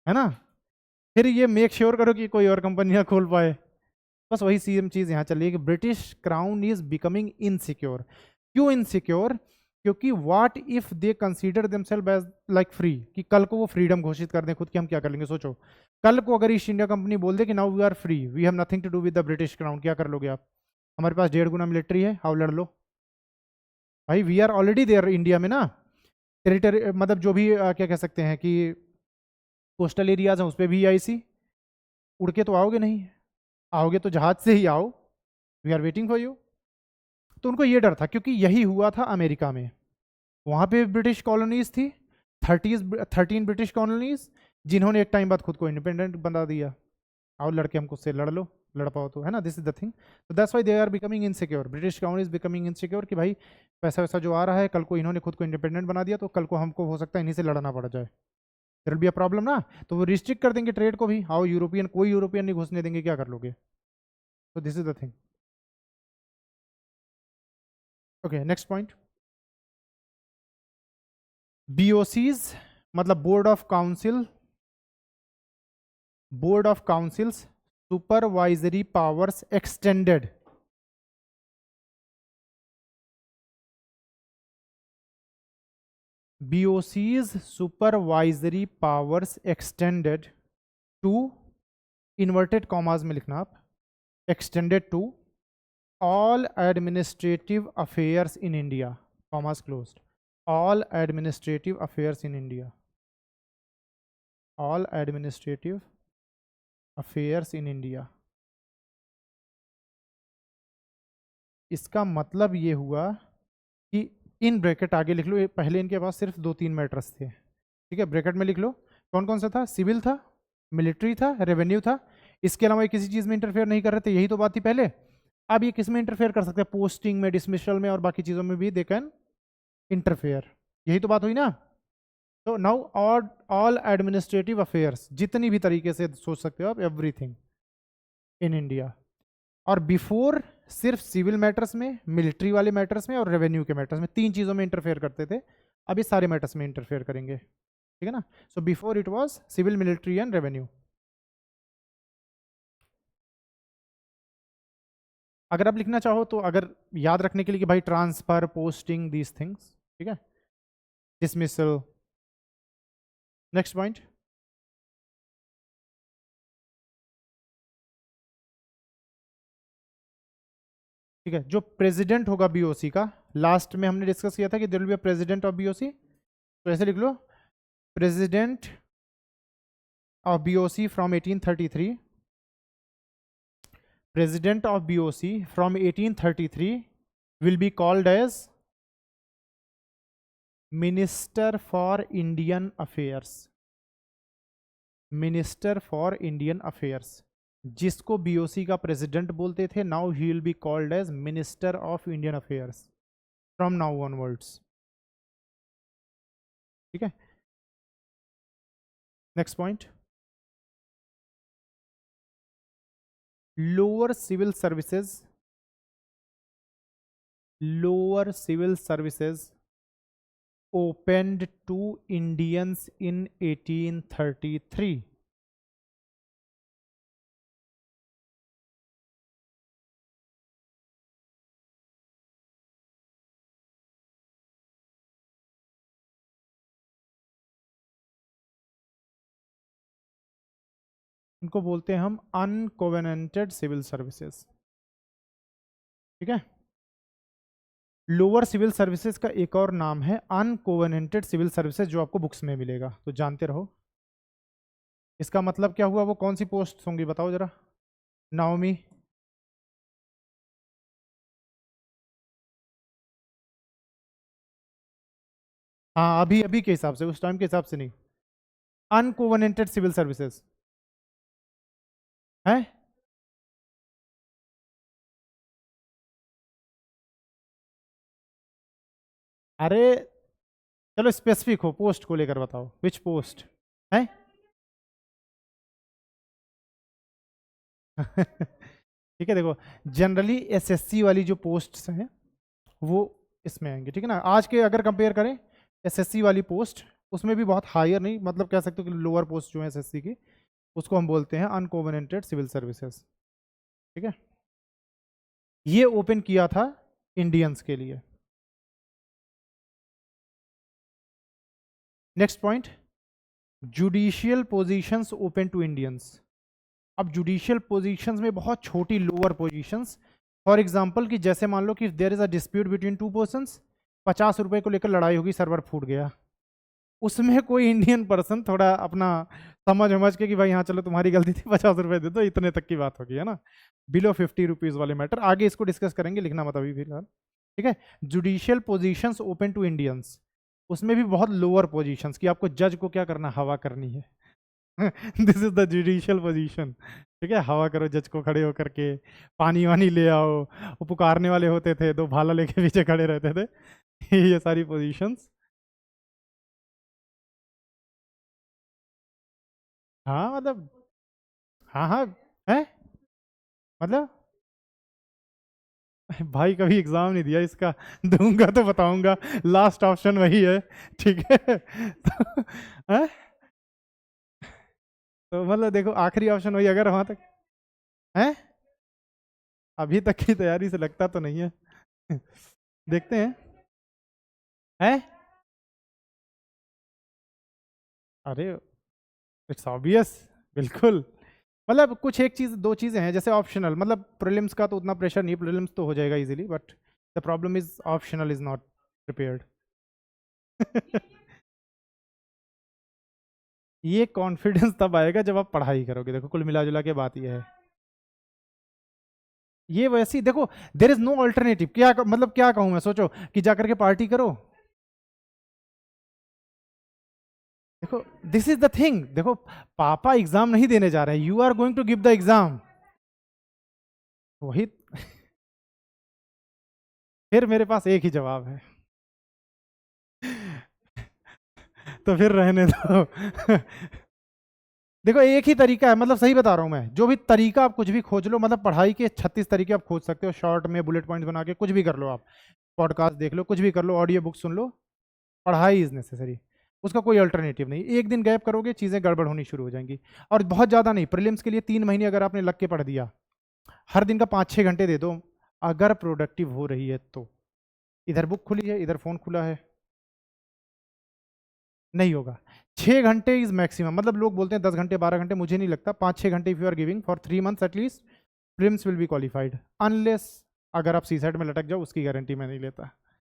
है ना। फिर ये मेक श्योर करो कि कोई और कंपनी ना खोल पाए। बस वही सेम चीज़ यहाँ चल रही है कि British crown is becoming insecure. क्यों इनसिक्योर? क्योंकि what if they consider themselves as like free, कि कल को वो फ्रीडम घोषित कर दें खुद की, हम क्या कर लेंगे? सोचो, कल को अगर ईस्ट इंडिया कंपनी बोल दे कि now we are free, we have nothing to do with the British crown, क्या कर लोगे आप? हमारे पास 1.5 गुना मिलिट्री है, आओ लड़ लो। भाई we are already there India में ना, टेरिटरी मतलब जो भी क्या कह सकते हैं कि कोस्टल एरियाज हैं, उस पर भी आईसी। उड़ के तो आओगे नहीं, आओगे तो जहाज से ही आओ, we are waiting for you. तो उनको ये डर था, क्योंकि यही हुआ था अमेरिका में। वहाँ पे ब्रिटिश कॉलोनीज थी, 13 ब्रिटिश कॉलोनीज, जिन्होंने एक टाइम बाद खुद को इंडिपेंडेंट बना दिया। आओ लड़के हमको से लड़ लो, लड़ पाओ तो, है ना। This is the thing. तो that's why they are becoming insecure, British crown is becoming insecure, कि भाई पैसा वैसा जो आ रहा है, कल को इन्होंने खुद को इंडिपेंडेंट बना दिया, तो कल को हमको हो सकता है इन्हीं से लड़ना पड़ जाए, there will be a problem ना। तो वो रिस्ट्रिक्ट कर देंगे ट्रेड को भी, आओ यूरोपियन, कोई यूरोपियन नहीं घुसने देंगे, क्या कर लोगे? तो this is the thing. Okay next point, BOCs मतलब board of council, board of councils supervisory powers extended. BOC's supervisory powers extended to, inverted commas में लिखना आप, extended to all administrative affairs in India, commas closed, all administrative affairs in India, all administrative affairs in India। इसका मतलब ये हुआ कि in bracket आगे लिख लो, पहले इनके पास सिर्फ 2-3 मैटर्स थे, ठीक है, ब्रैकेट में लिख लो। कौन कौन सा था? सिविल था, मिलिट्री था, रेवेन्यू था, इसके अलावा ये किसी चीज में इंटरफेयर नहीं कर रहे थे, यही तो बात थी पहले। अब ये किस में इंटरफेयर कर सकते हैं? पोस्टिंग में, डिसमिसल में और बाकी चीजों में भी दे कैन इंटरफेयर, यही तो बात हुई ना। तो नाउ ऑल एडमिनिस्ट्रेटिव अफेयर्स, जितनी भी तरीके से सोच सकते हो आप, एवरीथिंग इन इंडिया। और बिफोर सिर्फ सिविल मैटर्स में, मिलिट्री वाले मैटर्स में और रेवेन्यू के मैटर्स में, तीन चीजों में इंटरफेयर करते थे, अभी सारे मैटर्स में इंटरफेयर करेंगे, ठीक है ना। So before it was civil, military and revenue. अगर आप लिखना चाहो तो, अगर याद रखने के लिए कि भाई ट्रांसफर, पोस्टिंग, दीज थिंग्स, ठीक है, डिसमिसल। नेक्स्ट पॉइंट, ठीक है, जो प्रेसिडेंट होगा बीओसी का, लास्ट में हमने डिस्कस किया था कि there will be a president of BOC, तो ऐसे लिख लो, president of BOC from 1833, president of BOC from 1833 will be called as Minister for Indian Affairs, Minister for Indian Affairs, जिसको बीओसी का प्रेसिडेंट बोलते थे, now he will be called as minister of Indian affairs from now onwards, ठीक है। Next point, lower civil services, lower civil services opened to Indians in 1833, इनको बोलते हैं हम अनकोवेनेंटेड सिविल सर्विसेज, ठीक है। लोअर सिविल सर्विसेज का एक और नाम है अनकोवेनेंटेड सिविल सर्विसेज, जो आपको बुक्स में मिलेगा, तो जानते रहो। इसका मतलब क्या हुआ? वो कौन सी पोस्ट होंगी बताओ जरा, नाओमी, हाँ, अभी अभी के हिसाब से, उस टाइम के हिसाब से नहीं। अनकोवेनेंटेड सिविल सर्विसेज है, अरे चलो स्पेसिफिक हो, पोस्ट को लेकर बताओ, विच पोस्ट है। ठीक है, देखो जनरली एसएससी वाली जो पोस्ट्स हैं वो इसमें आएंगे, ठीक है ना। आज के अगर कंपेयर करें एसएससी वाली पोस्ट, उसमें भी बहुत हायर नहीं, मतलब कह सकते हो कि लोअर पोस्ट जो है एसएससी की, उसको हम बोलते हैं अनकोवेनेंटेड सिविल सर्विसेज, ठीक है। ये ओपन किया था इंडियंस के लिए। Next point, judicial positions open to Indians. अब जुडिशियल पोजीशंस में बहुत छोटी लोअर पोजीशंस, फॉर एग्जांपल कि जैसे मान लो कि there is a dispute between two persons, 50 रुपए को लेकर लड़ाई होगी, सर्वर फूट गया, उसमें कोई इंडियन पर्सन थोड़ा अपना समझ समझ के कि भाई हाँ चलो तुम्हारी गलती थी, 50 रुपए दे दो, इतने तक की बात होगी, है ना। बिलो 50 रुपीज वाले मैटर आगे इसको डिस्कस करेंगे, लिखना मत अभी फिलहाल, ठीक है। Judicial positions open to Indians, उसमें भी बहुत लोअर पोजीशंस कि आपको जज को क्या करना, हवा करनी है। This is the judicial position, ठीक है। हवा करो जज को, खड़े होकर के पानी वानी ले आओ, वो पुकारने वाले होते थे, दो भाला लेके पीछे खड़े रहते थे। ये सारी पोजीशंस, हाँ मतलब, हाँ हाँ, है मतलब, भाई कभी एग्जाम नहीं दिया इसका, दूंगा तो बताऊंगा, लास्ट ऑप्शन वही है, ठीक है। तो, है? तो मतलब देखो आखिरी ऑप्शन वही, अगर वहां तक है, अभी तक की तैयारी से लगता तो नहीं है। देखते हैं, है, अरे इट्स ऑब्वियस, बिल्कुल। मतलब कुछ एक चीज, दो चीजें हैं जैसे ऑप्शनल, मतलब प्रीलिम्स का तो उतना प्रेशर नहीं, प्रीलिम्स तो हो जाएगा easily, but the problem is optional is not prepared. ये कॉन्फिडेंस तब आएगा जब आप पढ़ाई करोगे, देखो कुल मिला जुला के बात ये है। ये वैसी देखो, देर इज नो अल्टरनेटिव, क्या मतलब क्या कहूं मैं, सोचो कि जाकर के पार्टी करो, देखो दिस इज द थिंग, देखो पापा एग्जाम नहीं देने जा रहे हैं, you are going to give the exam. वही फिर मेरे पास एक ही जवाब है। तो फिर रहने दो। देखो एक ही तरीका है, मतलब सही बता रहा हूं मैं, जो भी तरीका आप कुछ भी खोज लो, मतलब पढ़ाई के 36 तरीके आप खोज सकते हो, शॉर्ट में बुलेट पॉइंट्स बना के कुछ भी कर लो आप, पॉडकास्ट देख लो, कुछ भी कर लो, ऑडियो बुक सुन लो, पढ़ाई इज नेसेसरी, उसका कोई अल्टरनेटिव नहीं। एक दिन गैप करोगे चीज़ें गड़बड़ होनी शुरू हो जाएंगी। और बहुत ज़्यादा नहीं, प्रीलिम्स के लिए 3 महीने अगर आपने लग के पढ़ दिया, हर दिन का 5-6 घंटे दे दो, अगर प्रोडक्टिव हो रही है तो। इधर बुक खुली है, इधर फोन खुला है, नहीं होगा। 6 घंटे इज मैक्सिमम, मतलब लोग बोलते हैं 10 घंटे 12 घंटे, मुझे नहीं लगता। 5-6 घंटे if you are giving for 3 months at least, prelims will be qualified, unless अगर आप सी सेट में लटक जाओ, उसकी गारंटी मैं नहीं लेता।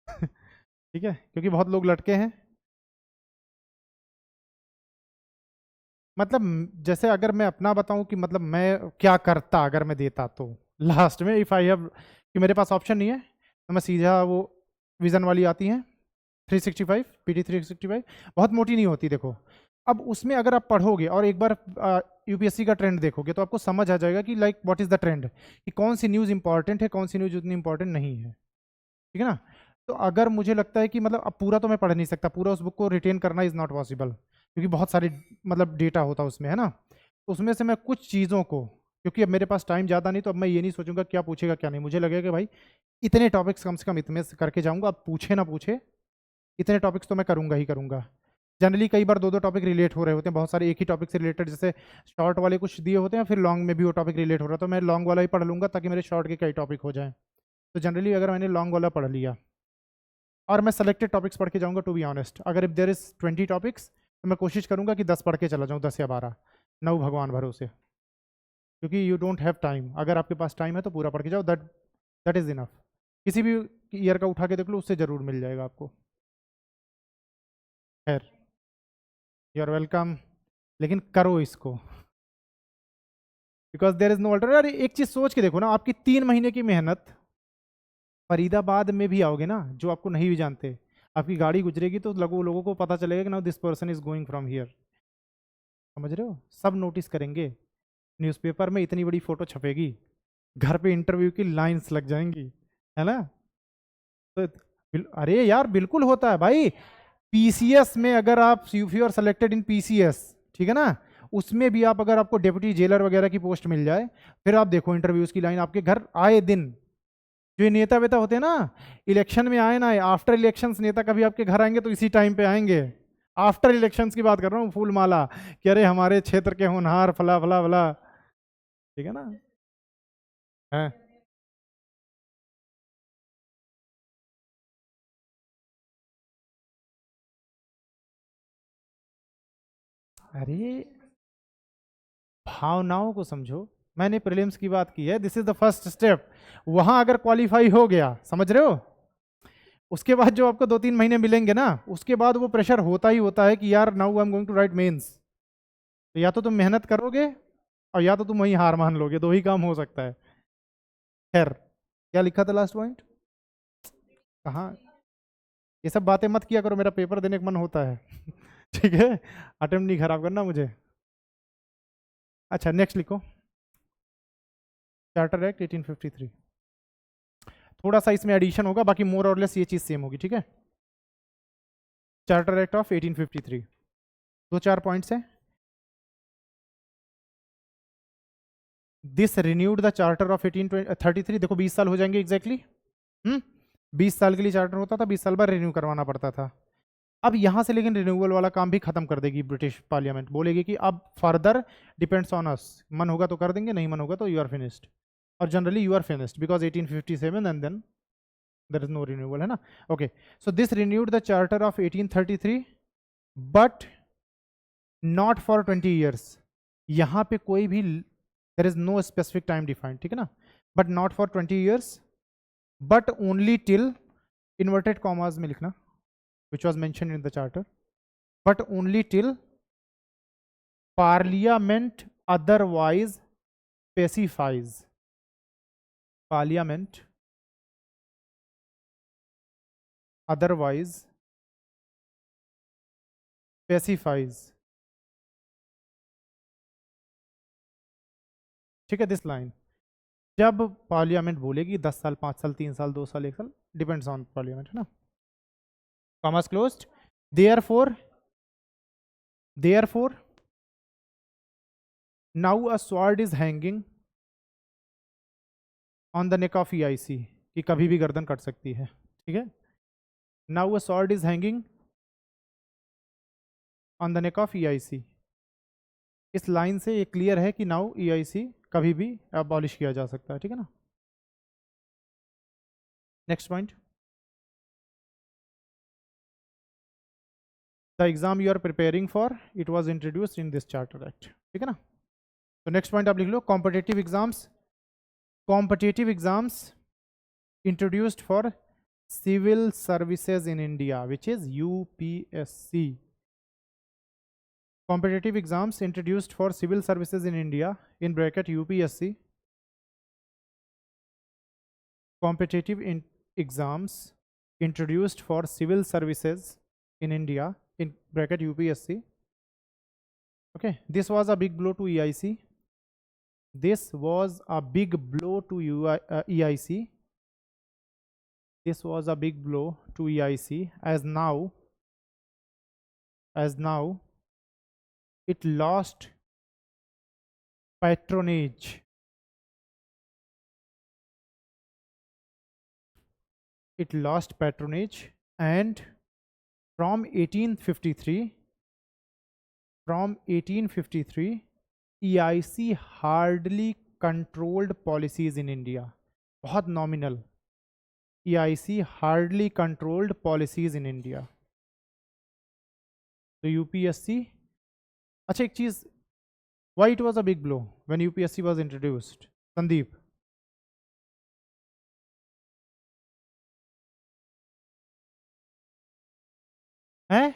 ठीक है, क्योंकि बहुत लोग लटके हैं। मतलब जैसे अगर मैं अपना बताऊं कि मतलब मैं क्या करता अगर मैं देता, तो लास्ट में इफ आई हैव, कि मेरे पास ऑप्शन नहीं है, तो मैं सीधा वो विजन वाली आती है 365, पीटी 365, बहुत मोटी नहीं होती देखो। अब उसमें अगर आप पढ़ोगे और एक बार यूपीएससी का ट्रेंड देखोगे, तो आपको समझ आ जाएगा कि like what is the trend, कि कौन सी न्यूज़ इंपॉर्टेंट है, कौन सी न्यूज़ उतनी इंपॉर्टेंट नहीं है। ठीक है ना। तो अगर मुझे लगता है कि मतलब अब पूरा तो मैं पढ़ नहीं सकता, पूरा उस बुक को रिटेन करना इज़ नॉट पॉसिबल, क्योंकि बहुत सारे मतलब डेटा होता है उसमें, है ना। तो उसमें से मैं कुछ चीज़ों को, क्योंकि अब मेरे पास टाइम ज़्यादा नहीं, तो अब मैं ये नहीं सोचूंगा क्या पूछेगा क्या नहीं, मुझे लगेगा कि भाई इतने टॉपिक्स कम से कम इतने से करके जाऊंगा, अब पूछे ना पूछे इतने टॉपिक्स तो मैं करूंगा ही करूंगा। जनरली कई बार 2-2 टॉपिक रिलेट हो रहे होते हैं, बहुत सारे एक ही टॉपिक से रिलेटेड, जैसे शॉर्ट वाले कुछ दिए होते हैं, फिर लॉन्ग में भी वो टॉपिक रिलेट हो रहा है, तो मैं लॉन्ग वाला ही पढ़ लूंगा ताकि मेरे शॉर्ट के कई टॉपिक हो जाएं। तो जनरली अगर मैंने लॉन्ग वाला पढ़ लिया और मैं सेलेक्टेड टॉपिक्स पढ़ के जाऊंगा, टू बी ऑनेस्ट, अगर इफ देर इज 20 टॉपिक्स, तो मैं कोशिश करूंगा कि 10 पढ़ के चला जाऊँ, 10 या 12, 9 भगवान भरोसे, क्योंकि यू डोंट हैव टाइम। अगर आपके पास टाइम है तो पूरा पढ़ के जाओ, दैट दैट इज इनफ। किसी भी ईयर का उठा के देख लो, उससे जरूर मिल जाएगा आपको। खैर, यू आर वेलकम, लेकिन करो इसको, because there is no alter. अरे एक चीज सोच के देखो ना, आपकी 3 महीने की मेहनत, फरीदाबाद में भी आओगे ना, जो आपको नहीं भी जानते, आपकी गाड़ी गुजरेगी तो लोगों को पता चलेगा कि now this person is going from here. समझ रहे हो, सब नोटिस करेंगे, न्यूज़पेपर में इतनी बड़ी फोटो छपेगी, घर पे इंटरव्यू की लाइंस लग जाएंगी, है ना। तो अरे यार बिल्कुल होता है भाई। पीसीएस में अगर आप, if you are selected in PCS, ठीक है ना, उसमें भी आप, अगर आपको डेप्यूटी जेलर वगैरह की पोस्ट मिल जाए, फिर आप देखो इंटरव्यूज की लाइन आपके घर आए दिन। जो ये नेता वेता होते हैं ना, इलेक्शन में आए ना, आफ्टर इलेक्शंस नेता कभी आपके घर आएंगे तो इसी टाइम पे आएंगे। आफ्टर इलेक्शंस की बात कर रहा हूँ, फूल माला, कि अरे हमारे क्षेत्र के होनहार फला फला फला। ठीक है ना। है। अरे भावनाओं को समझो, मैंने प्रीलिम्स की बात की है, this is the first step. वहां अगर क्वालिफाई हो गया, समझ रहे हो, उसके बाद जो आपको 2-3 महीने मिलेंगे ना, उसके बाद वो प्रेशर होता ही होता है कि यार now I am going to write mains. तो या तो तुम मेहनत करोगे, और या तो तुम वहीं हार मान लोगे, दो ही काम हो सकता है। खैर, क्या लिखा था लास्ट पॉइंट, कहाँ, ये सब बातें मत किया करो, मेरा पेपर देने का मन होता है। ठीक है, अटेम्प्ट नहीं खराब करना मुझे। अच्छा नेक्स्ट लिखो, चार्टर एक्ट 1853। थोड़ा सा इसमें एडिशन होगा, बाकी मोर और लेस ये चीज सेम होगी, ठीक है। चार्टर एक्ट ऑफ 1853, 2-4 पॉइंट्स हैं। This renewed the charter of 1833, देखो 20 साल हो जाएंगे एग्जैक्टली। 20 साल के लिए चार्टर होता था, 20 साल बाद रिन्यू करवाना पड़ता था। अब यहां से लेकिन रिन्यूअल वाला काम भी खत्म कर देगी ब्रिटिश पार्लियामेंट, बोलेगी कि अब फर्दर डिपेंड्स ऑन अस, मन होगा तो कर देंगे, नहीं मन होगा तो यू आर फिनिश्ड। और generally you are finished because 1857 and then there is no renewal, है ना। Okay, so this renewed the charter of 1833, but not for 20 years. यहाँ पे कोई भी, there is no specific time defined, ठीक है ना, but not for 20 years, but only till, inverted commas में लिखना, which was mentioned in the charter, but only till parliament otherwise specifies, parliament otherwise specifies, ठीक है, दिस लाइन, जब parliament बोलेगी 10 साल, 5 साल, 3 साल, 2 साल, 1 साल, डिपेंड्स ऑन पार्लियामेंट, है ना, commerce closed, therefore now a sword is hanging on the neck of EIC, कि कभी भी गर्दन कट सकती है, ठीक है, now a sword is hanging on the neck of EIC, इस लाइन से ये क्लियर है कि नाउ EIC कभी भी अबॉलिश किया जा सकता है, ठीक है ना। Next point, the exam you are preparing for it was introduced in this charter act, ठीक है ना। तो नेक्स्ट पॉइंट आप लिख लो, competitive exams introduced for civil services in India which is UPSC, competitive exams introduced for civil services in India in bracket UPSC, exams introduced for civil services in India in bracket UPSC. Okay, this was a big blow to EIC. This was a big blow to EIC. This was a big blow to EIC as now it lost patronage. It lost patronage, and from 1853 EIC hardly controlled policies in India. बहुत nominal. EIC hardly controlled policies in India. तो UPSC, अच्छा एक चीज, why it was a big blow when UPSC was introduced? Sandeep, हैं?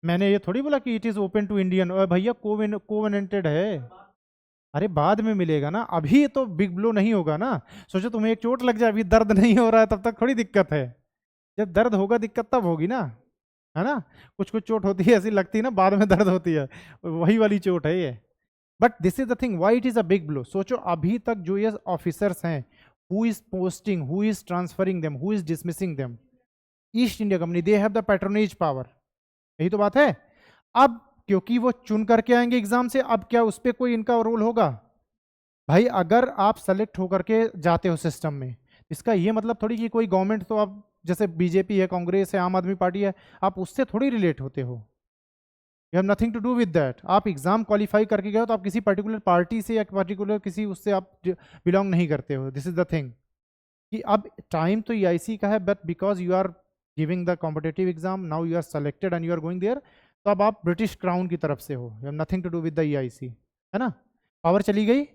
मैंने ये थोड़ी बोला कि it is open to Indian, भैया कोवेनेंटेड है, अरे बाद में मिलेगा ना, अभी तो बिग ब्लो नहीं होगा ना। सोचो तुम्हें एक चोट लग जाए, अभी दर्द नहीं हो रहा है, तब तक थोड़ी दिक्कत है, जब दर्द होगा दिक्कत तब होगी ना, है ना। कुछ कुछ चोट होती है ऐसी लगती है ना, बाद में दर्द होती है, वही वाली चोट है ये। But this is the thing, why it is a big blow. सोचो अभी तक जो ये ऑफिसर्स हैं, who is posting, who is transferring them, who is dismissing them, east India company, they have the patronage power, यही तो बात है। अब क्योंकि वो चुन करके आएंगे एग्जाम से, अब क्या उस पर कोई इनका रोल होगा? भाई अगर आप सेलेक्ट होकर के जाते हो सिस्टम में, इसका ये मतलब थोड़ी कि कोई गवर्नमेंट, तो आप जैसे बीजेपी है, कांग्रेस है, आम आदमी पार्टी है, आप उससे थोड़ी रिलेट होते हो, you have nothing to do with that. आप एग्जाम क्वालिफाई करके गए हो तो आप किसी पर्टिकुलर पार्टी से या पर्टिकुलर किसी उससे आप बिलोंग नहीं करते हो। दिस इज द थिंग कि अब टाइम तो EIC का है, but because you are giving the competitive exam, now you are selected and you are going there, तो अब आप ब्रिटिश क्राउन की तरफ से हो, you have nothing to do with the EIC, है ना। पावर चली गई।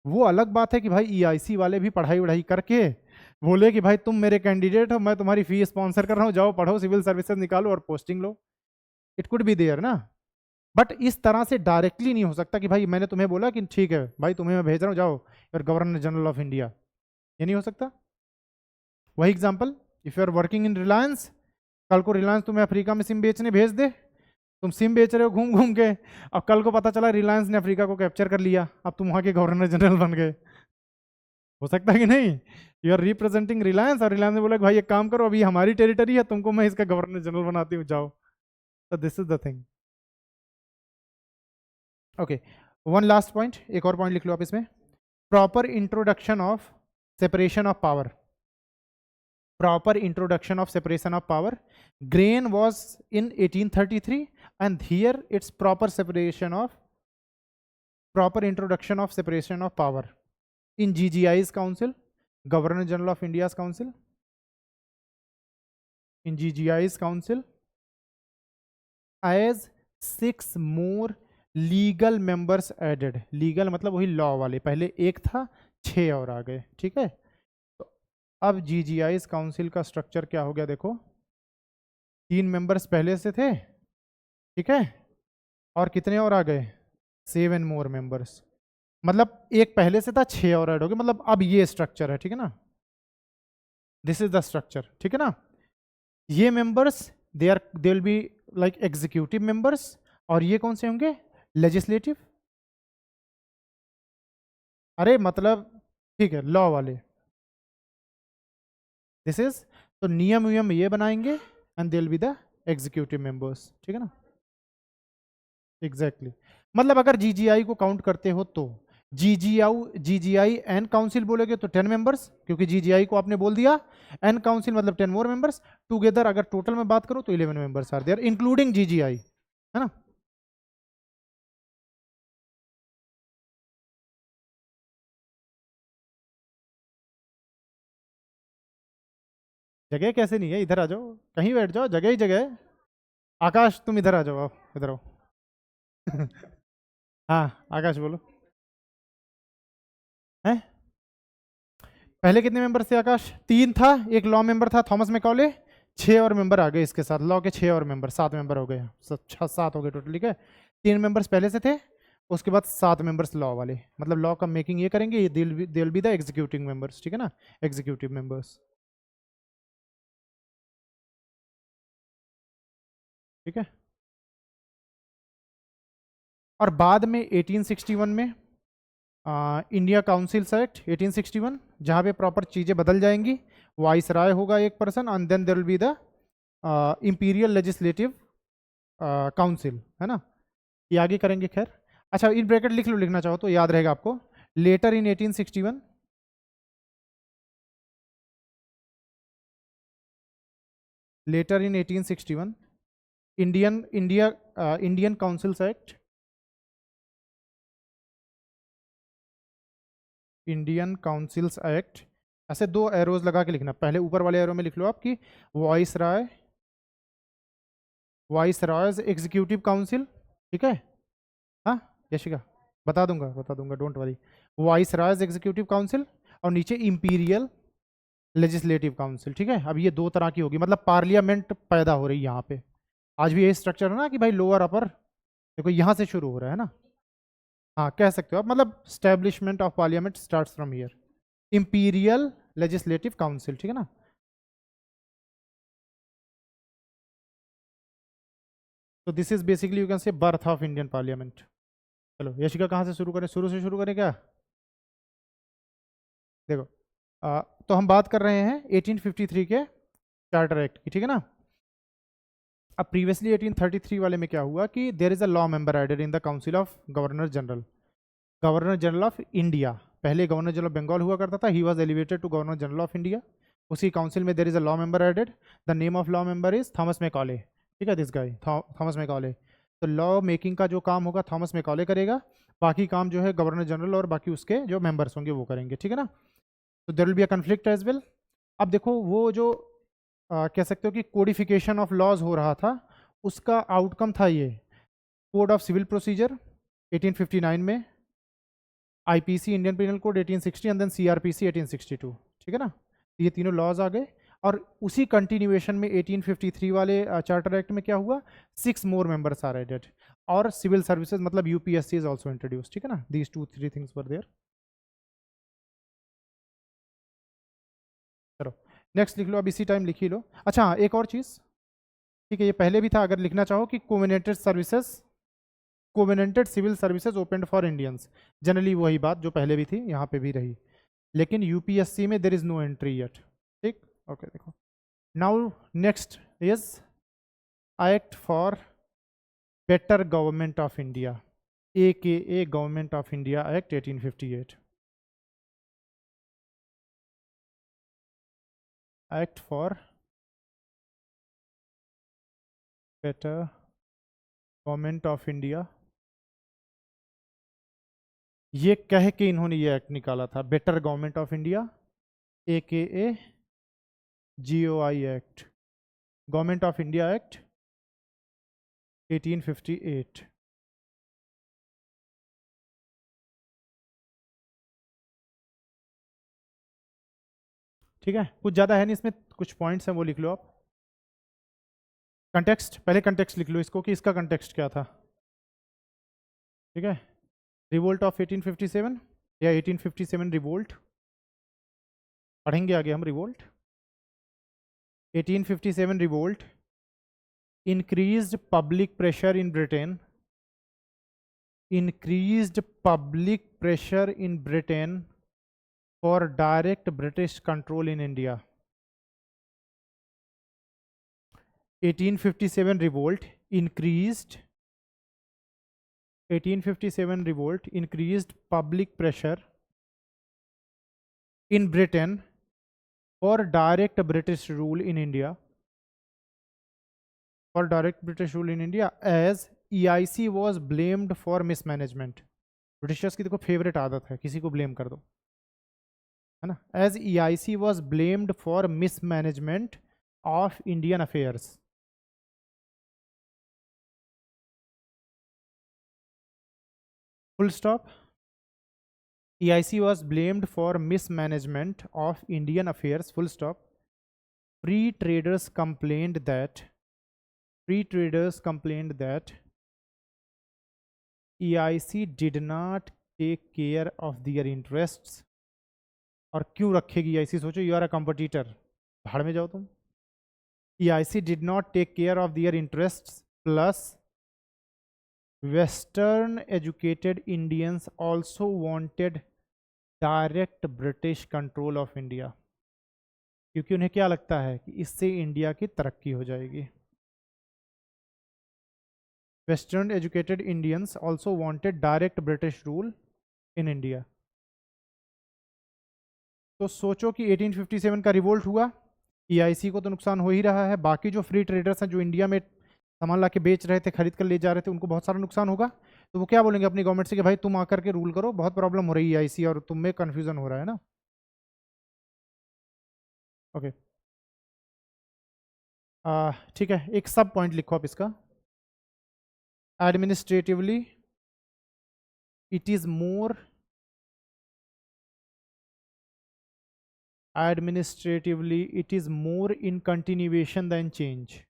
वो अलग बात है कि भाई EIC वाले भी पढ़ाई वढ़ाई करके बोले कि भाई तुम मेरे कैंडिडेट हो, मैं तुम्हारी फी स्पॉन्सर कर रहा हूँ, जाओ पढ़ो, सिविल सर्विसेज निकालो और पोस्टिंग लो, इट कुड बी देयर ना। बट इस तरह से डायरेक्टली नहीं हो सकता कि भाई मैंने तुम्हें बोला कि ठीक है भाई तुम्हें मैं भेज रहा हूँ, जाओ your governor general of India, ये नहीं हो सकता। वही example, if you are working in Reliance, कल को रिलायंस तुम्हें अफ्रीका में सिम बेचने भेज दे, तुम सिम बेच रहे हो घूम घूम के, अब कल को पता चला रिलायंस ने अफ्रीका को कैप्चर कर लिया, अब तुम वहां के गवर्नर जनरल बन गए, हो सकता है कि नहीं? यू आर रिप्रेजेंटिंग रिलायंस और रिलायंस ने बोला भाई एक काम करो, अभी हमारी टेरिटरी है, तुमको मैं इसका गवर्नर जनरल बनाती हूँ, जाओ। तो this is the thing. Okay, one last point, एक और पॉइंट लिख लो आप इसमें, proper introduction of separation of power. Proper introduction of separation of power. Grain was in 1833 and here it's proper introduction of separation of power in GGI's council, Governor General of India's council, in GGI's council, as 6 more legal members added. Legal मतलब वही law वाले, पहले एक था, 6 और आ गए, ठीक है। अब GGI's काउंसिल का स्ट्रक्चर क्या हो गया, देखो 3 मेंबर्स पहले से थे, ठीक है, और कितने और आ गए, 7 मोर मेंबर्स, मतलब एक पहले से था, 6 और ऐड हो गए, मतलब अब ये स्ट्रक्चर है, ठीक है ना, दिस इज द स्ट्रक्चर, ठीक है ना। ये members they will be like executive members, और ये कौन से होंगे, लेजिस्लेटिव। अरे मतलब ठीक है, लॉ वाले, दिस इज, तो नियम वियम ये बनाएंगे and they will be the executive members, ठीक है ना। एग्जैक्टली मतलब अगर जीजीआई को काउंट करते हो तो जीजीआई एन काउंसिल बोलोगे तो 10 मेंबर्स, क्योंकि जीजीआई को आपने बोल दिया, एन काउंसिल मतलब 10 मोर मेंबर्स, टुगेदर अगर टोटल में बात करो तो 11 मेंबर्स आर देयर इंक्लूडिंग जीजीआई, है ना। जगह कैसे नहीं है, इधर आ जाओ, कहीं बैठ जाओ, जगह ही जगह है। आकाश तुम इधर आ जाओ, आप इधर आओ। हाँ आकाश बोलो। हैं, पहले कितने मेंबर थे आकाश, 3 था, एक लॉ मेंबर था थॉमस मैकॉले, 6 और मेंबर आ गए इसके साथ, लॉ के 6 और मेंबर, 7 मेंबर हो गए, 7 हो गए टोटल, ठीक है। 3 मेंबर्स पहले से थे, उसके बाद 7 मेंबर्स लॉ वाले, मतलब लॉ का मेकिंग ये करेंगे, ये दे will be the executive members, ठीक है ना, एग्जीक्यूटिव मेंबर्स, ठीक है। और बाद में 1861 में इंडिया काउंसिल्स एक्ट 1861, जहाँ पे प्रॉपर चीज़ें बदल जाएंगी, वाइस राय होगा एक person, and then there will be the imperial legislative council, है ना। ये आगे करेंगे खैर। अच्छा इन ब्रैकेट लिख लो, लिखना चाहो तो याद रहेगा आपको। लेटर इन 1861, लेटर इन 1861 Indian councils act, Indian councils act, ऐसे 2 एरोज लगा के लिखना, पहले ऊपर वाले एरो में लिख लो आपकी वॉइस रॉयज एग्जीक्यूटिव काउंसिल, ठीक है। हाँ यशिका, बता दूंगा don't worry, viceroy's executive council, और नीचे इंपीरियल लेजिस्लेटिव काउंसिल, ठीक है। अब ये 2 तरह की होगी, मतलब पार्लियामेंट पैदा हो रही है यहाँ पे। आज भी ये स्ट्रक्चर है ना कि भाई लोअर अपर, देखो यहाँ से शुरू हो रहा है ना। हाँ कह सकते हो आप, मतलब establishment of parliament starts from here, imperial legislative council, ठीक है ना। तो this is basically you can से बर्थ ऑफ इंडियन पार्लियामेंट। चलो यशिका कहाँ से शुरू करें, शुरू से शुरू करें क्या। देखो तो हम बात कर रहे हैं 1853 के चार्टर एक्ट की, ठीक है ना। अब प्रीवियसली 1833 वाले में क्या हुआ कि there is a law member added in the council of governor general, governor general of India, पहले गवर्नर जनरल ऑफ बंगाल हुआ करता था, he was elevated to governor general of India. उसी काउंसिल में there is a law member added, the name of law member is Thomas Macaulay, ठीक है, this guy Thomas Macaulay. तो law making का जो काम होगा थॉमस मैकॉले करेगा, बाकी काम जो है गवर्नर जनरल और बाकी उसके जो मेंबर्स होंगे वो करेंगे, ठीक है ना। तो there will be a conflict as well. अब देखो वो जो कह सकते हो कि कोडिफिकेशन ऑफ लॉज हो रहा था, उसका आउटकम था ये कोड ऑफ सिविल प्रोसीजर 1859 में, IPC Indian penal code 1860 and then CrPC 1862, ठीक है ना। ये तीनों लॉज आ गए, और उसी कंटिन्यूएशन में 1853 वाले चार्टर एक्ट में क्या हुआ, 6 मोर मेंबर्स आर एडेड, और सिविल सर्विसेज मतलब यूपीएससी इज आल्सो इंट्रोड्यूस, ठीक है ना। These 2-3 things were there. चलो नेक्स्ट लिख लो, अब इसी टाइम लिख ही लो। अच्छा हाँ, एक और चीज़, ठीक है, ये पहले भी था, अगर लिखना चाहो कि covenanted civil services open for Indians, generally वही बात जो पहले भी थी यहाँ पे भी रही, लेकिन यूपीएससी में there is no entry yet, ठीक। ओके देखो, now next is act for better government of India, a government of India act 1858, act for better government of India, ये कह के इन्होंने ये एक्ट निकाला था, better government of India, a GOI act, government of India act 1858, ठीक है। कुछ ज़्यादा है नहीं इसमें, कुछ पॉइंट्स हैं वो लिख लो आप। कंटेक्स्ट, पहले कंटेक्स्ट लिख लो इसको कि इसका कंटेक्स्ट क्या था, ठीक है। रिवोल्ट ऑफ 1857 या 1857 रिवोल्ट, पढ़ेंगे आगे हम revolt, 1857 revolt, increased public pressure in Britain, increased public pressure in Britain for direct British control in India. 1857 revolt increased 1857 revolt increased public pressure in Britain for direct British rule in India, for direct British rule in India, as EIC was blamed for mismanagement. Britishers की देखो favourite आदत है, किसी को blame कर दो, है ना. As EIC was blamed for mismanagement of Indian affairs. Full stop. EIC was blamed for mismanagement of Indian affairs. Full stop. Free traders complained that EIC did not take care of their interests. और क्यों रखेगी EIC? सोचो, you are a competitor, भाड़ में जाओ तुम. EIC did not take care of their interests, plus Western educated Indians also wanted direct British control of India. क्योंकि उन्हें क्या लगता है कि इससे इंडिया की तरक्की हो जाएगी. Western educated Indians also wanted direct British rule in India. तो सोचो कि 1857 का रिवोल्ट हुआ, EIC को तो नुकसान हो ही रहा है, बाकी जो फ्री ट्रेडर्स हैं जो इंडिया में सामान ला के बेच रहे थे, खरीद कर ले जा रहे थे, उनको बहुत सारा नुकसान होगा. तो वो क्या बोलेंगे अपनी गवर्नमेंट से कि भाई तुम आकर के रूल करो, बहुत प्रॉब्लम हो रही है EIC और तुम में कंफ्यूजन हो रहा है ना. ओके, ठीक है, एक सब पॉइंट लिखो आप इसका. Administratively it is more in continuation than change.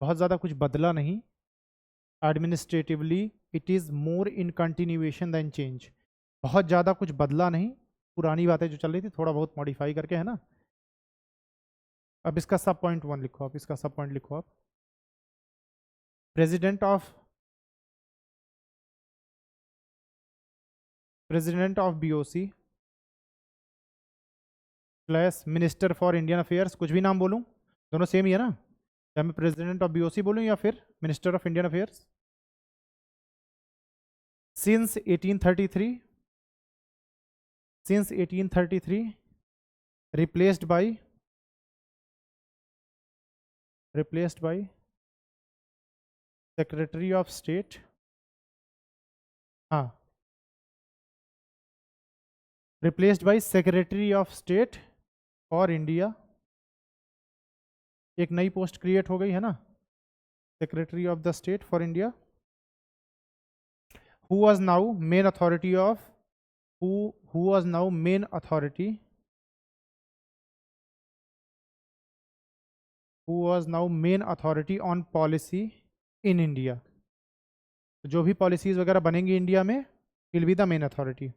बहुत ज़्यादा कुछ बदला नहीं. Administratively it is more in continuation than change. बहुत ज़्यादा कुछ बदला नहीं, पुरानी बातें जो चल रही थी थोड़ा बहुत मॉडिफाई करके, है ना. अब इसका सब पॉइंट 1 लिखो आप, इसका सब पॉइंट लिखो आप. President of BOC plus minister for Indian affairs, कुछ भी नाम बोलूं दोनों सेम ही है ना. चाहे मैं प्रेसिडेंट ऑफ BOC बोलूं या फिर minister of Indian affairs. Since 1833 replaced by Secretary of State. हाँ, replaced by Secretary of State for India. एक नई पोस्ट क्रिएट हो गई है ना, secretary of the state for India. who was now main authority on policy in India. जो भी policies वगैरह बनेंगी इंडिया में, will be the main authority.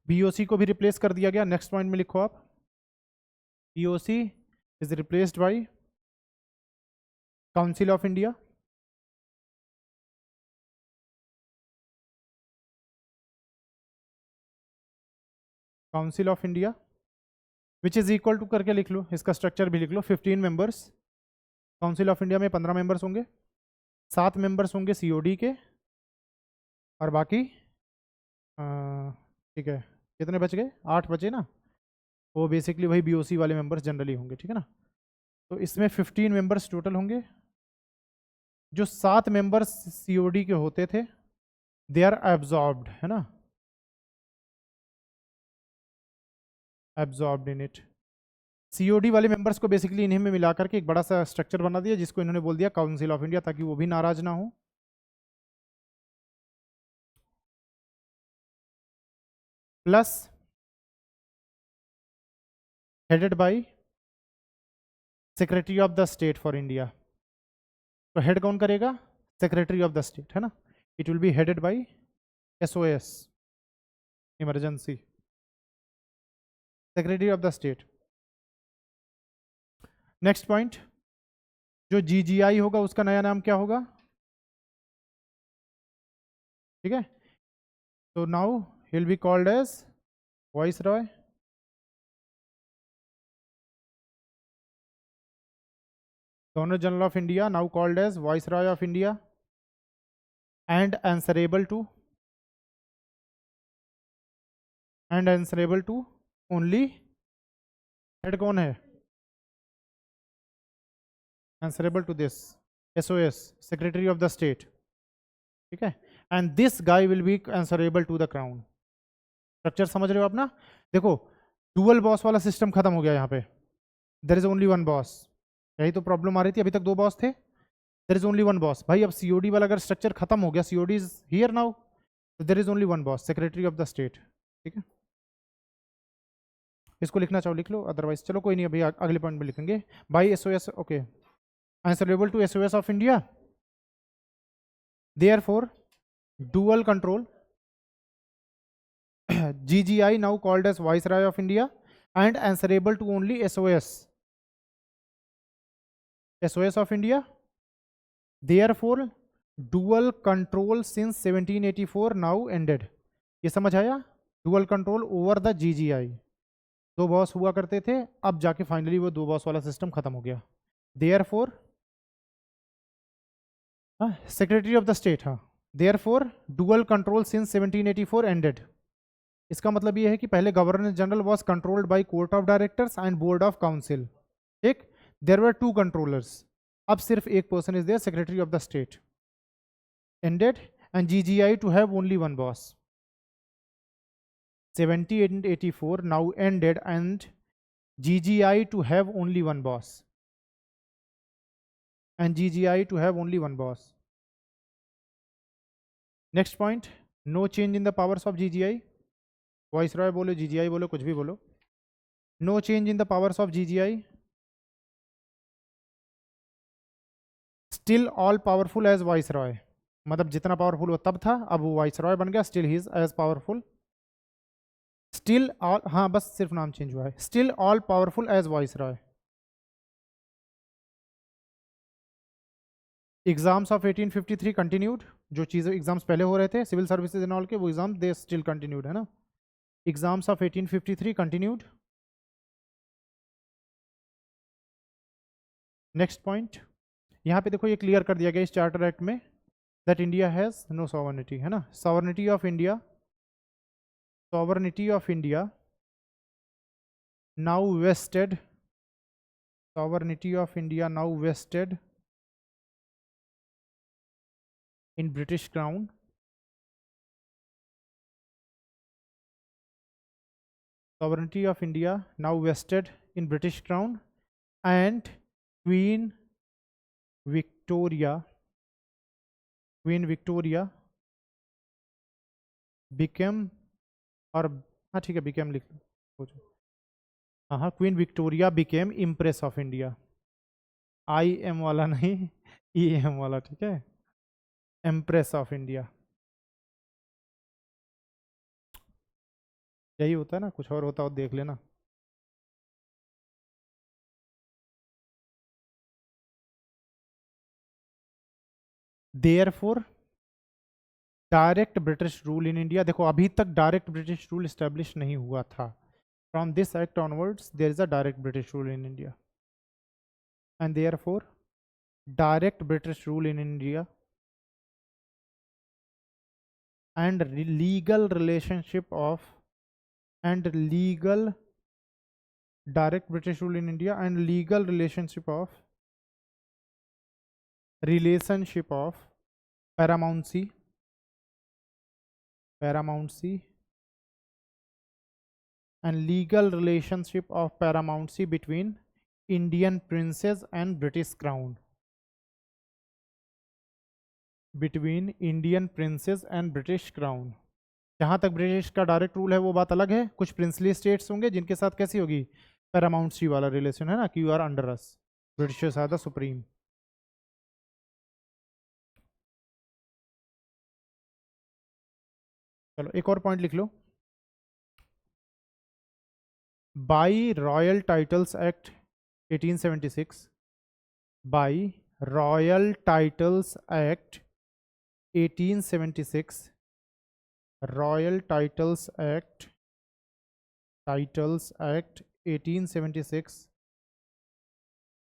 BOC को भी रिप्लेस कर दिया गया. नेक्स्ट पॉइंट में लिखो आप, BOC is replaced by council of India. Council of India which is equal to करके लिख लो, इसका स्ट्रक्चर भी लिख लो. 15 मेंबर्स. काउंसिल ऑफ इंडिया में 15 मेंबर्स होंगे, 7 मेंबर्स होंगे COD के, और बाकी ठीक है, कितने बच गए? 8 बचे ना. वो बेसिकली वही BOC वाले मेंबर्स जनरली होंगे, ठीक है ना. तो इसमें 15 मेंबर्स टोटल होंगे. जो 7 मेंबर्स COD के होते थे, दे आर एब्जॉर्ब्ड, है ना, एब्जॉर्ब्ड इन इट. COD वाले मेंबर्स को बेसिकली इन्हीं में मिला करके एक बड़ा सा स्ट्रक्चर बना दिया, जिसको इन्होंने बोल दिया काउंसिल ऑफ इंडिया, ताकि वो भी नाराज ना हो. Plus headed by secretary of the state for India. तो हेड कौन करेगा? सेक्रेटरी ऑफ द स्टेट, है ना. It will be headed bye SOS, emergency, secretary of the state. Next point, जो जीजीआई होगा उसका नया नाम क्या होगा? ठीक है, तो now he will be called as viceroy. Governor general of India, now called as viceroy of India and answerable to only, head कौन है? Answerable to this SOS, secretary of the state. ठीक है, and this guy will be answerable to the crown. Structure समझ रहे हो आप ना? देखो, डुअल बॉस वाला सिस्टम खत्म हो गया यहाँ पे, there is only one boss. यही तो प्रॉब्लम आ रही थी, अभी तक दो बॉस थे, there is only one boss. भाई अब सीओडी वाला अगर स्ट्रक्चर खत्म हो गया, सीओडी इज हियर नाउ, तो there is only one boss, secretary of the state. ठीक है, इसको लिखना चाहो लिख लो, अदरवाइज चलो कोई नहीं, अभी अगले पॉइंट में लिखेंगे। By SOS, okay, answerable to SOS of India, therefore dual control GGI now called as Viceroy of India and answerable to only SOS of India, therefore dual control since 1784 now ended। ये समझ आया? dual control over the GGI, दो boss हुआ करते थे, अब जाके finally वो दो बॉस वाला सिस्टम खत्म हो गया। therefore secretary of the state, हाँ, therefore dual control since 1784 ended। इसका मतलब ये है कि पहले governor general was controlled by court of directors and board of council. ठीक, देयर वर टू कंट्रोलर्स, अब सिर्फ एक person is there, secretary of the state. Ended and GGI to have only one boss. 1784 now ended and GGI to have only one boss, and GGI to have only one boss. Next point, no change in the powers of GGI. Viceroy बोलो, GGI बोलो, कुछ भी बोलो, no change in the powers of GGI, still all powerful as viceroy. मतलब जितना powerful वो तब था, अब वो वाइसरॉय बन गया, still he is as powerful. Still all, हाँ बस सिर्फ नाम चेंज हुआ है, still all powerful as viceroy. Exams of 1853 continued, जो चीज़ें एग्जाम्स पहले हो रहे थे सिविल सर्विसेज एंड ऑल के, वो एग्जाम दे स्टिल कंटिन्यूड है ना। Exams of 1853 continued. Next point, यहाँ पे देखो ये क्लियर कर दिया गया इस चार्टर एक्ट में that India has no sovereignty, है ना। Sovereignty of India, sovereignty of India now vested, sovereignty of India now vested in British Crown, sovereignty of India now vested in British Crown, and Queen Victoria became, और हाँ ठीक है became लिख लो, हाँ queen Victoria became Empress of India, IM वाला नहीं EM वाला, ठीक है, Empress of India। यही होता है ना, कुछ और होता हो देख लेना। Therefore direct British rule in India, देखो अभी तक डायरेक्ट ब्रिटिश रूल स्टैब्लिश नहीं हुआ था, from this act onwards there is a direct British rule in India, and therefore direct British rule in India and legal relationship of and legal direct British rule in India and legal relationship of paramountcy and legal relationship of paramountcy between Indian princes and British crown, between Indian princes and British crown। जहाँ तक British का direct rule है वो बात अलग है, कुछ princely states होंगे जिनके साथ कैसी होगी, पैरामाउंटसी वाला रिलेशन है ना, कि you are under us, Britishers are the supreme. चलो एक और पॉइंट लिख लो, by royal titles act 1876 by Royal Titles Act 1876, Royal Titles Act 1876,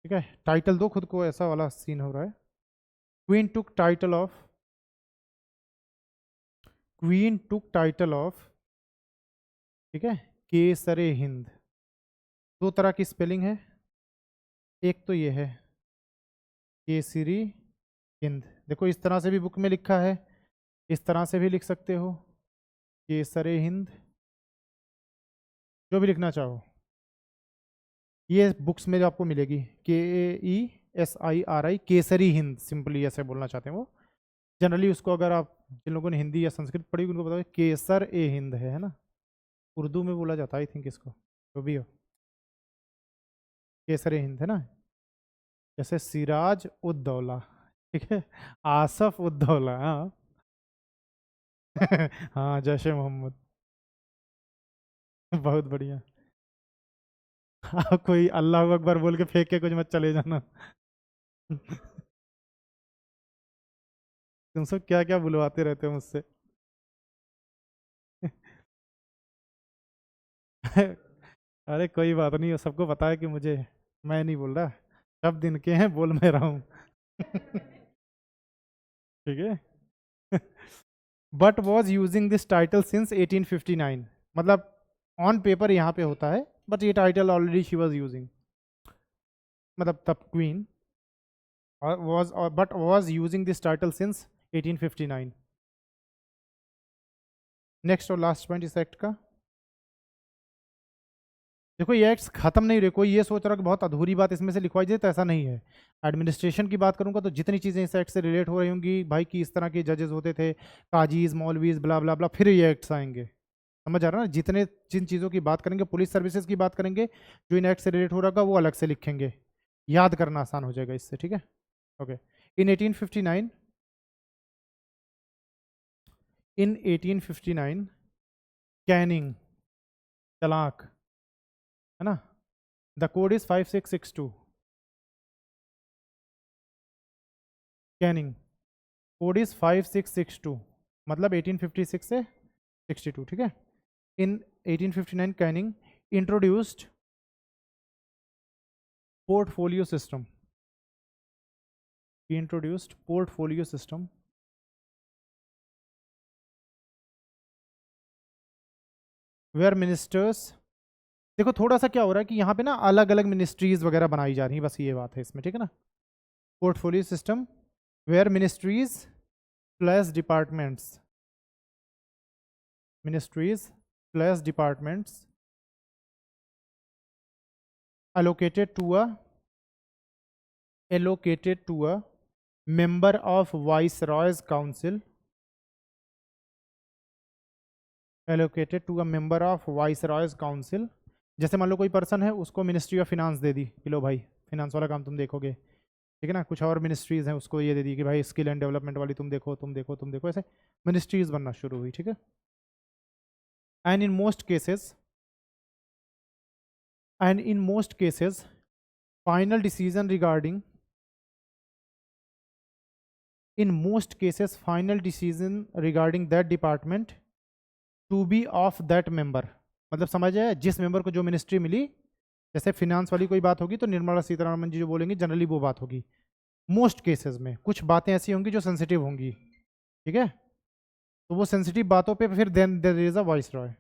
ठीक है। टाइटल दो खुद को, ऐसा वाला सीन हो रहा है। Queen took title of, queen took title of, ठीक है, केसरे हिंद। दो तरह की स्पेलिंग है, एक तो ये है केसरी हिंद, देखो इस तरह से भी बुक में लिखा है, इस तरह से भी लिख सकते हो, केसरे हिंद, जो भी लिखना चाहो, ये बुक्स में जो आपको मिलेगी KESIRI, केसरी हिंद, सिंपली ऐसे बोलना चाहते हैं वो। जनरली उसको अगर आप, जिन लोगों ने हिंदी या संस्कृत पढ़ी उनको पता है केसर ए हिंद है ना, उर्दू में बोला जाता है आई थिंक इसको, जो भी हो, केसर ए हिंद है ना। जैसे सिराज उद्दौला, ठीक है, आसफ उद्दौला, हाँ हाँ, जैश मोहम्मद, बहुत बढ़िया। हाँ, कोई अल्लाह अकबर बोल के फेंक के कुछ मत चले जाना। तुम सब क्या क्या बुलवाते रहते हो मुझसे। अरे कोई बात नहीं, सबको पता है कि मुझे, मैं नहीं बोल रहा, सब दिन के हैं, बोल मैं रहा हूँ। ठीक है। But was using this title since 1859, मतलब ऑन पेपर यहाँ पे होता है, बट ये title already she was using, मतलब तब queen was but was using this title since 1859। Next और लास्ट पॉइंट इस एक्ट का, देखो ये एक्ट खत्म नहीं रहे, कोई ये सोच रहा कि बहुत अधूरी बात इसमें से लिखवाई जाए, तो ऐसा नहीं है। एडमिनिस्ट्रेशन की बात करूंगा तो जितनी चीज़ें इस एक्ट से रिलेट हो रही होंगी भाई, कि इस तरह के जजेस होते थे, काजीज मौलवीज ब्ला ब्ला ब्ला, फिर ये एक्ट्स आएंगे, समझ आ रहा है ना। जितने जिन चीज़ों की बात करेंगे, पुलिस सर्विसेज की बात करेंगे, जो इन एक्ट से रिलेट हो रहा होगा वो अलग से लिखेंगे, याद करना आसान हो जाएगा इससे, ठीक है। ओके, इन 1859, इन 1859 कैनिंग, तलाक, है ना, the code is 5662, Canning code is 5662, मतलब 1856 से 62, ठीक है। In 1859 Canning introduced portfolio system, introduced portfolio system where ministers, देखो थोड़ा सा क्या हो रहा है कि यहाँ पे ना अलग अलग मिनिस्ट्रीज वगैरह बनाई जा रही हैं, बस ये बात है इसमें, ठीक है ना। Portfolio system where ministries plus departments, ministries plus departments allocated to a allocated to a member of Viceroy's Council, allocated to a member of Viceroy's Council। जैसे मान लो कोई पर्सन है, उसको मिनिस्ट्री ऑफ फिनांस दे दी कि लो भाई फिनांस वाला काम तुम देखोगे, ठीक है ना। कुछ और मिनिस्ट्रीज हैं, उसको ये दे दी कि भाई स्किल एंड डेवलपमेंट वाली तुम देखो, तुम देखो, तुम देखो, ऐसे मिनिस्ट्रीज बनना शुरू हुई, ठीक है। And in most cases, and in most cases final decision regarding, in most cases final decision regarding that department to be of that member, मतलब समझ आया, जिस मेंबर को जो मिनिस्ट्री मिली, जैसे फिनांस वाली कोई बात होगी तो निर्मला सीतारमण जी जो बोलेंगी जनरली वो बात होगी। मोस्ट केसेस में कुछ बातें ऐसी होंगी जो सेंसिटिव होंगी, ठीक है, तो वो सेंसिटिव बातों पे फिर then there is a viceroy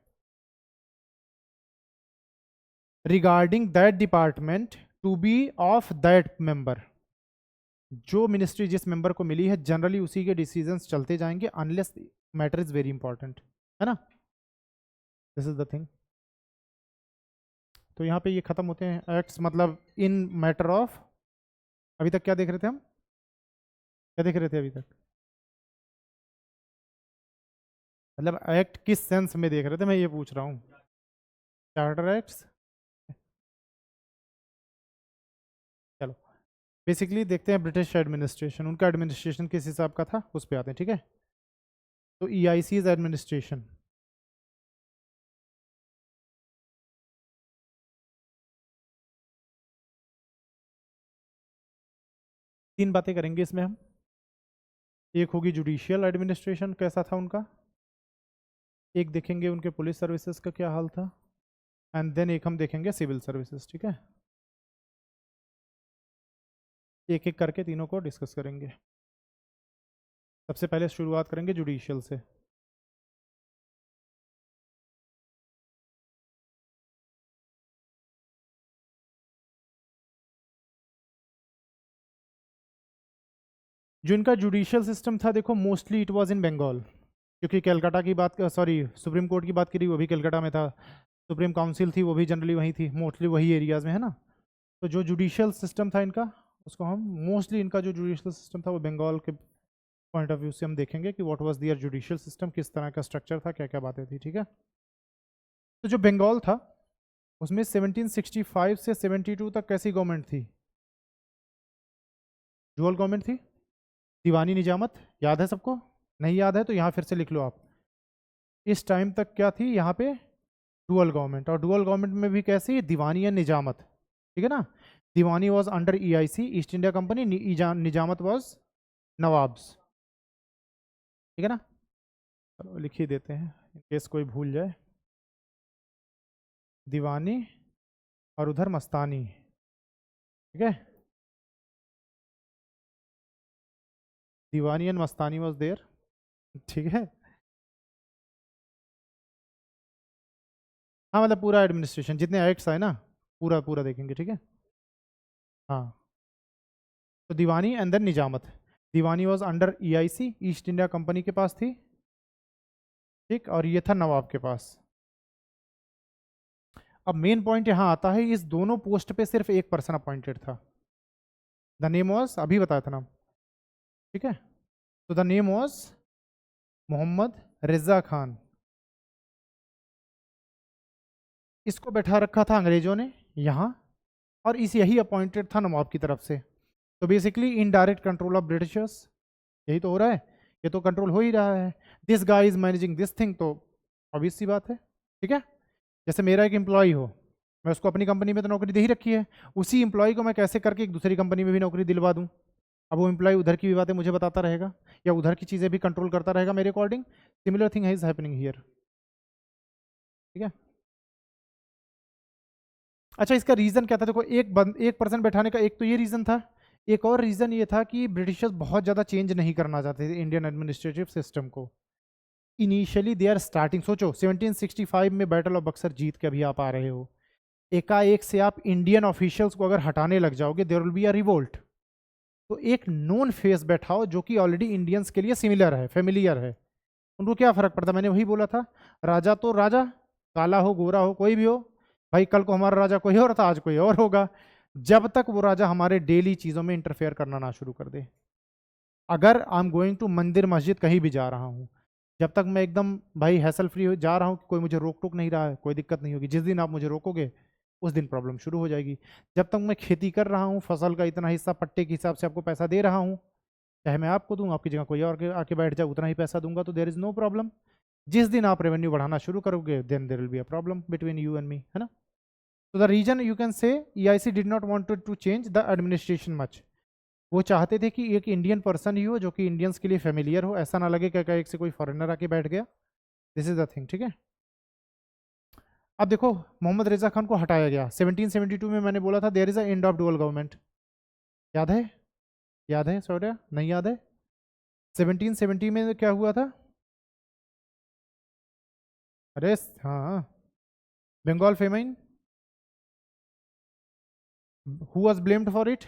regarding that department to be of that member, जो मिनिस्ट्री जिस मेंबर को मिली है जनरली उसी के डिसीजंस चलते जाएंगे unless matter is very important, है ना। This is the thing. तो यहाँ पे ये खत्म होते हैं एक्ट्स, मतलब इन मैटर ऑफ, अभी तक क्या देख रहे थे हम, क्या देख रहे थे अभी तक, मतलब एक्ट किस सेंस में देख रहे थे मैं ये पूछ रहा हूँ, चार्टर एक्ट्स। चलो बेसिकली देखते हैं ब्रिटिश एडमिनिस्ट्रेशन, उनका एडमिनिस्ट्रेशन किस हिसाब का था उस पर आते हैं, ठीक है। तो EIC's एडमिनिस्ट्रेशन, तीन बातें करेंगे इसमें हम। एक होगी जुडिशियल एडमिनिस्ट्रेशन, कैसा था उनका। एक देखेंगे उनके पुलिस सर्विसेज का क्या हाल था। एंड देन एक हम देखेंगे सिविल सर्विसेज, ठीक है। एक एक करके तीनों को डिस्कस करेंगे। सबसे पहले शुरुआत करेंगे जुडिशियल से। जो इनका जुडिशियल सिस्टम था, देखो mostly it was in Bengal, क्योंकि कलकत्ता की बात, सॉरी सुप्रीम कोर्ट की बात करी वो भी कलकत्ता में था, सुप्रीम काउंसिल थी वो भी जनरली वहीं थी, मोस्टली वही एरियाज में है ना। तो जो जुडिशियल सिस्टम था इनका, उसको हम मोस्टली, इनका जो जुडिशियल सिस्टम था वो बंगाल के पॉइंट ऑफ व्यू से हम देखेंगे कि what was their judicial system, किस तरह का स्ट्रक्चर था, क्या क्या बातें थी, ठीक है। तो जो बंगाल था उसमें 1765 से 72 तक कैसी गवर्नमेंट थी। डुअल गवर्नमेंट थी, दीवानी निजामत, याद है सबको। नहीं याद है तो यहाँ फिर से लिख लो आप। इस टाइम तक क्या थी यहाँ पे, डुअल गवर्नमेंट। और डुअल गवर्नमेंट में भी कैसी, दीवानी या निजामत, ठीक है ना। दीवानी was under EIC, east India company, निजामत वॉज नवाब्स, ठीक है ना। चलो लिख ही देते हैं इन केस कोई भूल जाए। दीवानी और उधर मस्तानी, ठीक है। दीवानी एंड मस्तानी वॉज देयर, ठीक है। हाँ मतलब पूरा एडमिनिस्ट्रेशन, जितने एक्ट्स आए ना, पूरा पूरा देखेंगे, ठीक है। हाँ, तो दीवानी एंड देन निजामत। दीवानी was under EIC, east India company के पास थी, ठीक। और ये था नवाब के पास। अब मेन पॉइंट यहां आता है, इस दोनों पोस्ट पे सिर्फ एक पर्सन अपॉइंटेड था। द नेम वॉज, अभी बताया था नाम, ठीक है। तो द नेम वॉज मोहम्मद रिजा खान। इसको बैठा रखा था अंग्रेजों ने यहाँ, और इस यही अपॉइंटेड था नवाब की तरफ से। तो basically indirect control of Britishers, यही तो हो रहा है, ये तो कंट्रोल हो ही रहा है। This guy is managing this thing, तो ऑब्वियस सी बात है, ठीक है। जैसे मेरा एक एम्प्लॉय हो, मैं उसको अपनी कंपनी में तो नौकरी दे ही रखी है, उसी एम्प्लॉय को मैं कैसे करके एक दूसरी कंपनी में भी नौकरी दिलवा दूँ। अब वो एम्प्लॉय उधर की भी बातें मुझे बताता रहेगा, या उधर की चीज़ें भी कंट्रोल करता रहेगा मेरे according. Similar thing is happening here, ठीक है। अच्छा, इसका रीज़न क्या था, देखो एक पर्सन बैठाने का एक तो ये रीज़न था। एक और रीज़न ये था कि ब्रिटिशर्स बहुत ज़्यादा चेंज नहीं करना चाहते थे इंडियन एडमिनिस्ट्रेटिव सिस्टम को। इनिशियली दे आर स्टार्टिंग, सोचो 1765 में बैटल ऑफ बक्सर जीत के अभी आप आ रहे हो, एकाएक से आप इंडियन ऑफिशियल्स को अगर हटाने लग जाओगे, there will be a revolt. तो एक नोन फेस बैठाओ जो कि ऑलरेडी इंडियंस के लिए सिमिलर है, फेमिलियर है। उनको क्या फर्क पड़ता, मैंने वही बोला था, राजा तो राजा, काला हो गोरा हो कोई भी हो, भाई कल को हमारा राजा कोई और था, आज कोई और होगा, जब तक वो राजा हमारे डेली चीज़ों में इंटरफेयर करना ना शुरू कर दे। अगर आई एम गोइंग टू मंदिर मस्जिद कहीं भी जा रहा हूँ, जब तक मैं एकदम भाई हैसल फ्री हो जा रहा हूँ, कोई मुझे रोक टोक नहीं रहा है, कोई दिक्कत नहीं होगी। जिस दिन आप मुझे रोकोगे उस दिन प्रॉब्लम शुरू हो जाएगी। जब तक मैं खेती कर रहा हूँ, फसल का इतना हिस्सा पट्टे के हिसाब से आपको पैसा दे रहा हूँ, चाहे मैं आपको दूँ, आपकी जगह कोई और आके बैठ जाए, उतना ही पैसा दूंगा, तो देर इज नो प्रॉब्लम। जिस दिन आप रेवेन्यू बढ़ाना शुरू करोगे, then there will be a problem between you and me, है ना। तो the reason you can say EIC did not want to change the administration much. वो चाहते थे कि एक इंडियन पर्सन ही हो जो कि इंडियंस के लिए फेमिलियर हो, ऐसा ना लगे कि एक से कोई फॉरेनर आके बैठ गया। दिस इज द थिंग, ठीक है। अब देखो मोहम्मद रजा खान को हटाया गया 1772 में, मैंने बोला था there is a end of dual government, याद है, याद है सौर्या, नहीं याद है। 1770 में क्या हुआ था, अरे हाँ, Bengal famine. Who was blamed for it,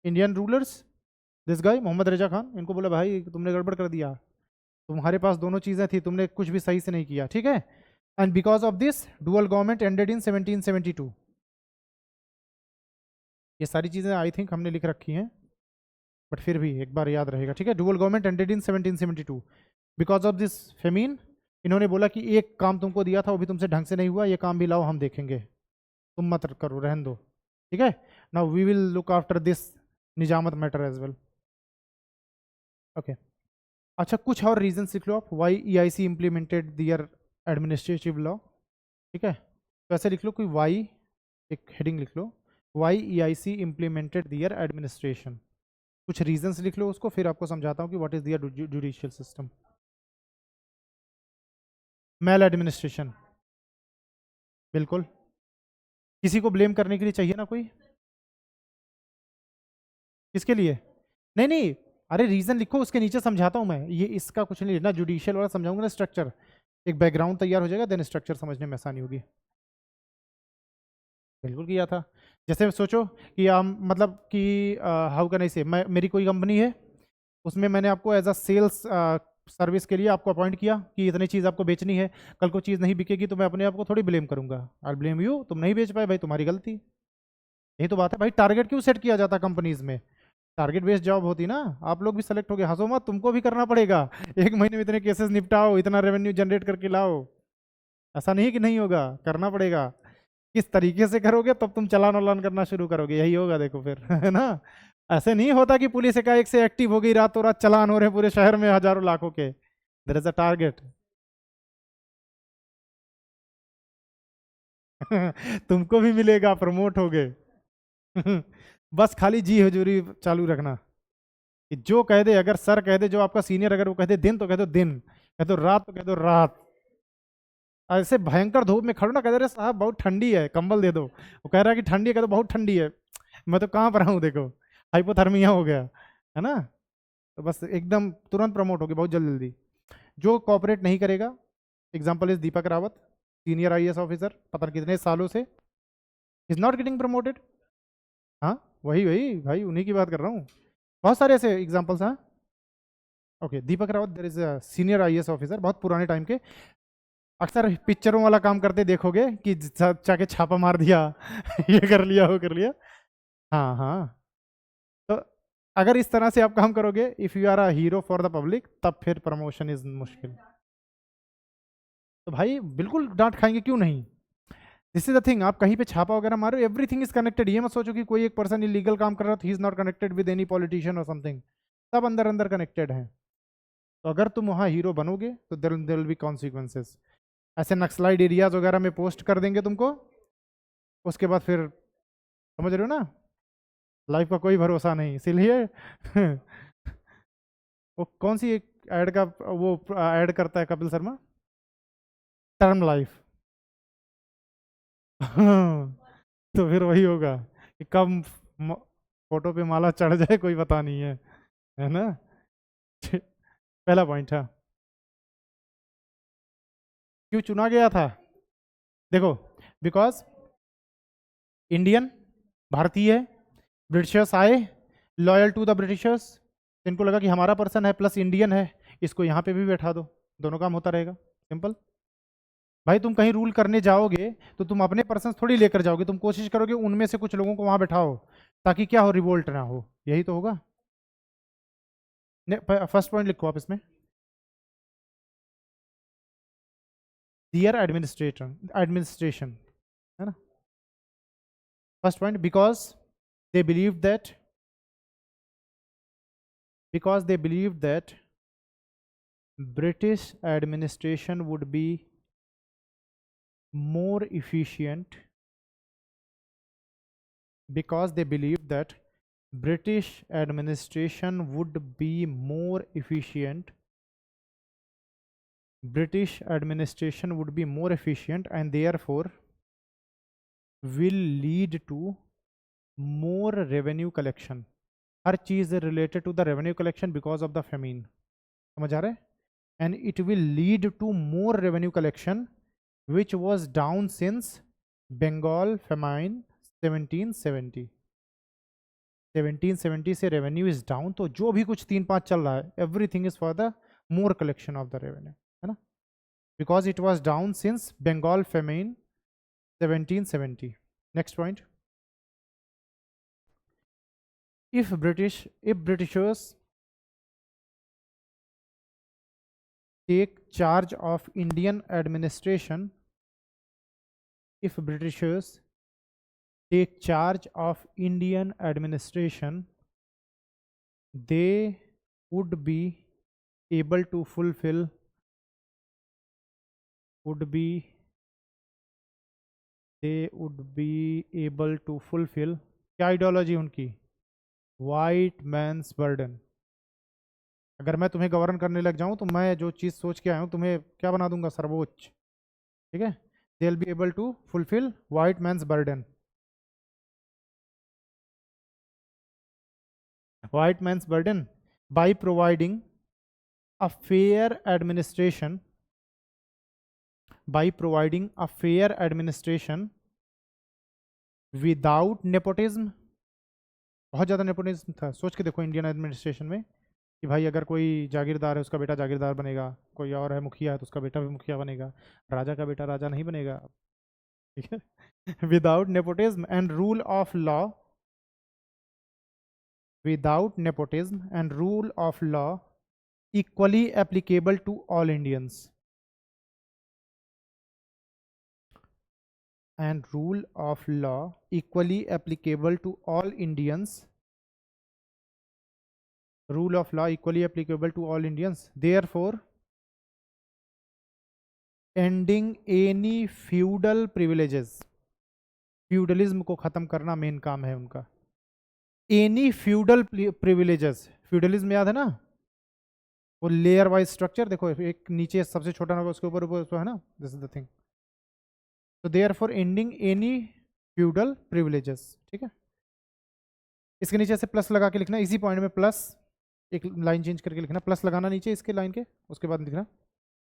Indian rulers, this guy Mohammad Raza Khan. इनको बोला भाई तुमने गड़बड़ कर दिया, तुम्हारे पास दोनों चीज़ें थी, तुमने कुछ भी सही से नहीं किया, ठीक है। And because of this dual government ended in 1772। ये सारी चीज़ें आई थिंक हमने लिख रखी हैं, बट फिर भी एक बार याद रहेगा, ठीक है। Dual government ended in 1772 because of this famine. इन्होंने बोला कि एक काम तुमको दिया था वो भी तुमसे ढंग से नहीं हुआ, ये काम भी लाओ हम देखेंगे, तुम मत करो, रहन दो, ठीक है। Now we will look after this निजामत मैटर एज वेल, ओके। अच्छा, कुछ और रीजन लिख लो आप, why EIC implemented their administrative law, ठीक है। तो ऐसे लिख लो कोई वाई, एक हेडिंग लिख लो, why EIC implemented their administration. कुछ रीजंस लिख लो उसको, फिर आपको समझाता हूँ कि what is their judicial system. Male administration, बिल्कुल, किसी को ब्लेम करने के लिए चाहिए ना कोई, किसके लिए? नहीं नहीं, अरे रीजन लिखो, उसके नीचे समझाता हूँ मैं, ये इसका कुछ नहीं लिखना, जुडिशियल वाला समझाऊंगा ना स्ट्रक्चर, एक बैकग्राउंड तैयार हो जाएगा, देन स्ट्रक्चर समझने में आसानी होगी। बिल्कुल किया था। जैसे सोचो कि मतलब कि हाउ कैन आई से, मैं मेरी कोई कंपनी है, उसमें मैंने आपको एज अ सेल्स सर्विस के लिए आपको अपॉइंट किया कि इतनी चीज़ आपको बेचनी है, कल को चीज़ नहीं बिकेगी तो मैं अपने आप को थोड़ी ब्लेम करूंगा, आई ब्लेम यू, तुम नहीं बेच पाए भाई, तुम्हारी गलती। यही तो बात है भाई, टारगेट क्यों सेट किया जाता कंपनीज में? टारगेट बेस्ड जॉब होती ना, आप लोग भी सेलेक्ट हो गए, हंसो मत, तुमको भी करना पड़ेगा। एक महीने में इतने केसेस निपटाओ, इतना रेवेन्यू जनरेट करके लाओ, ऐसा नहीं है कि नहीं होगा, करना पड़ेगा। किस तरीके से करोगे तब तुम चालान वालान करना शुरू करोगे, यही होगा देखो फिर है ना। ऐसे नहीं होता कि पुलिस एकाएक से एक्टिव हो गई, रातों रात चालान हो रहे हैं पूरे शहर में हजारों लाखों के। There is a target. तुमको भी मिलेगा, प्रमोट हो गए। बस खाली जी हजूरी चालू रखना, कि जो कह दे, अगर सर कह दे, जो आपका सीनियर अगर वो कह दे दिन तो कह दो दिन, कह दो रात तो कह दो रात। ऐसे भयंकर धूप में खड़ो ना, कह दे, "अरे साहब बहुत ठंडी है, कंबल दे दो", वो कह रहा है कि ठंडी है, कह दो बहुत ठंडी है, मैं तो कहाँ पर हूँ देखो, हाइपोथर्मिया हो गया है ना। तो बस एकदम तुरंत प्रमोट होगी बहुत जल्दी जल्दी। जो कॉपरेट नहीं करेगा, example is Deepak Rawat, senior IAS officer, पता नहीं कितने सालों से, इज नॉट गेटिंग प्रमोटेड। हाँ, वही वही भाई, उन्हीं की बात कर रहा हूँ, बहुत सारे ऐसे एग्जाम्पल्स हैं। Okay, Deepak Rawat there is a senior IAS officer, बहुत पुराने टाइम के, अक्सर पिक्चरों वाला काम करते देखोगे कि जाके छापा मार दिया, ये कर लिया वो कर लिया। हाँ हाँ, तो अगर इस तरह से आप काम करोगे, if you are a hero for the public, तब फिर प्रमोशन इज मुश्किल। तो भाई बिल्कुल डांट खाएंगे, क्यों नहीं। दिस इज द थिंग, आप कहीं पे छापा वगैरह मारो, एवरीथिंग इज कनेक्टेड, ये मत सोचो कि कोई एक पर्सन इलीगल काम कर रहा है, he is not connected with any politician और समथिंग, सब अंदर अंदर कनेक्टेड हैं। तो अगर तुम वहाँ हीरो बनोगे तो देयर विल बी कॉन्सिक्वेंसेस। ऐसे नक्सलाइड एरियाज वगैरह में पोस्ट कर देंगे तुमको, उसके बाद फिर समझ रहे हो ना, लाइफ का कोई भरोसा नहीं, इसीलिए वो कौन सी एक ऐड का, वो ऐड करता है कपिल शर्मा, टर्म लाइफ। तो फिर वही होगा कि कब फोटो पे माला चढ़ जाए कोई पता नहीं है ना। पहला पॉइंट था, क्यों चुना गया था? देखो, बिकॉज इंडियन, भारतीय, ब्रिटिशर्स आए, लॉयल टू द ब्रिटिशर्स, इनको लगा कि हमारा पर्सन है प्लस इंडियन है, इसको यहाँ पे भी बैठा दो, दोनों काम होता रहेगा, सिंपल। भाई तुम कहीं रूल करने जाओगे तो तुम अपने पर्सन थोड़ी लेकर जाओगे, तुम कोशिश करोगे उनमें से कुछ लोगों को वहां बैठाओ, ताकि क्या हो, रिवोल्ट ना हो, यही तो होगा। फर्स्ट पॉइंट लिखो आप इसमें, दियर एडमिनिस्ट्रेटर, एडमिनिस्ट्रेशन, है ना। First point, they believe that because they believe that British administration would be more efficient, because they believe that British administration would be more efficient, British administration would be more efficient and therefore will lead to more revenue collection. हर चीज related to the revenue collection because of the famine, समझ आ रहा है? And it will lead to more revenue collection which was down since Bengal famine 1770। 1770 से revenue is down, तो जो भी कुछ 3-5 चल रहा है, everything is for the more collection of the revenue, है ना, because it was down since Bengal famine 1770। Next point, if Britishers take charge of Indian administration, if Britishers take charge of Indian administration, they would be able to fulfill, would be they would be able to fulfill, क्या ideology उनकी, white man's burden. अगर मैं तुम्हें govern करने लग जाऊं तो मैं जो चीज़ सोच के आया हूं तुम्हें क्या बना दूंगा, सर्वोच्च। ठीक है, they will be able to fulfil white man's burden. White man's burden by providing a fair administration, by providing a fair administration without nepotism। बहुत ज़्यादा नेपोटिज्म था, सोच के देखो इंडियन एडमिनिस्ट्रेशन में कि भाई अगर कोई जागीरदार है उसका बेटा जागीरदार बनेगा, कोई और है मुखिया है तो उसका बेटा भी मुखिया बनेगा, राजा का बेटा राजा नहीं बनेगा। ठीक है। Without nepotism and rule of law, without nepotism and rule of law equally applicable to all Indians, and rule of law equally applicable to all Indians, rule of law equally applicable to all Indians, therefore ending any feudal privileges, feudalism को खत्म करना main काम है उनका। Any feudal privileges, feudalism याद है ना, वो लेयर वाइज स्ट्रक्चर, देखो एक नीचे सबसे छोटा होगा उसके ऊपर ऊपर है ना, दिस इज द थिंग। तो therefore ending any feudal privileges. ठीक है, इसके नीचे ऐसे प्लस लगा के लिखना, इसी पॉइंट में प्लस, एक लाइन चेंज करके लिखना, प्लस लगाना नीचे इसके लाइन के, उसके बाद लिखना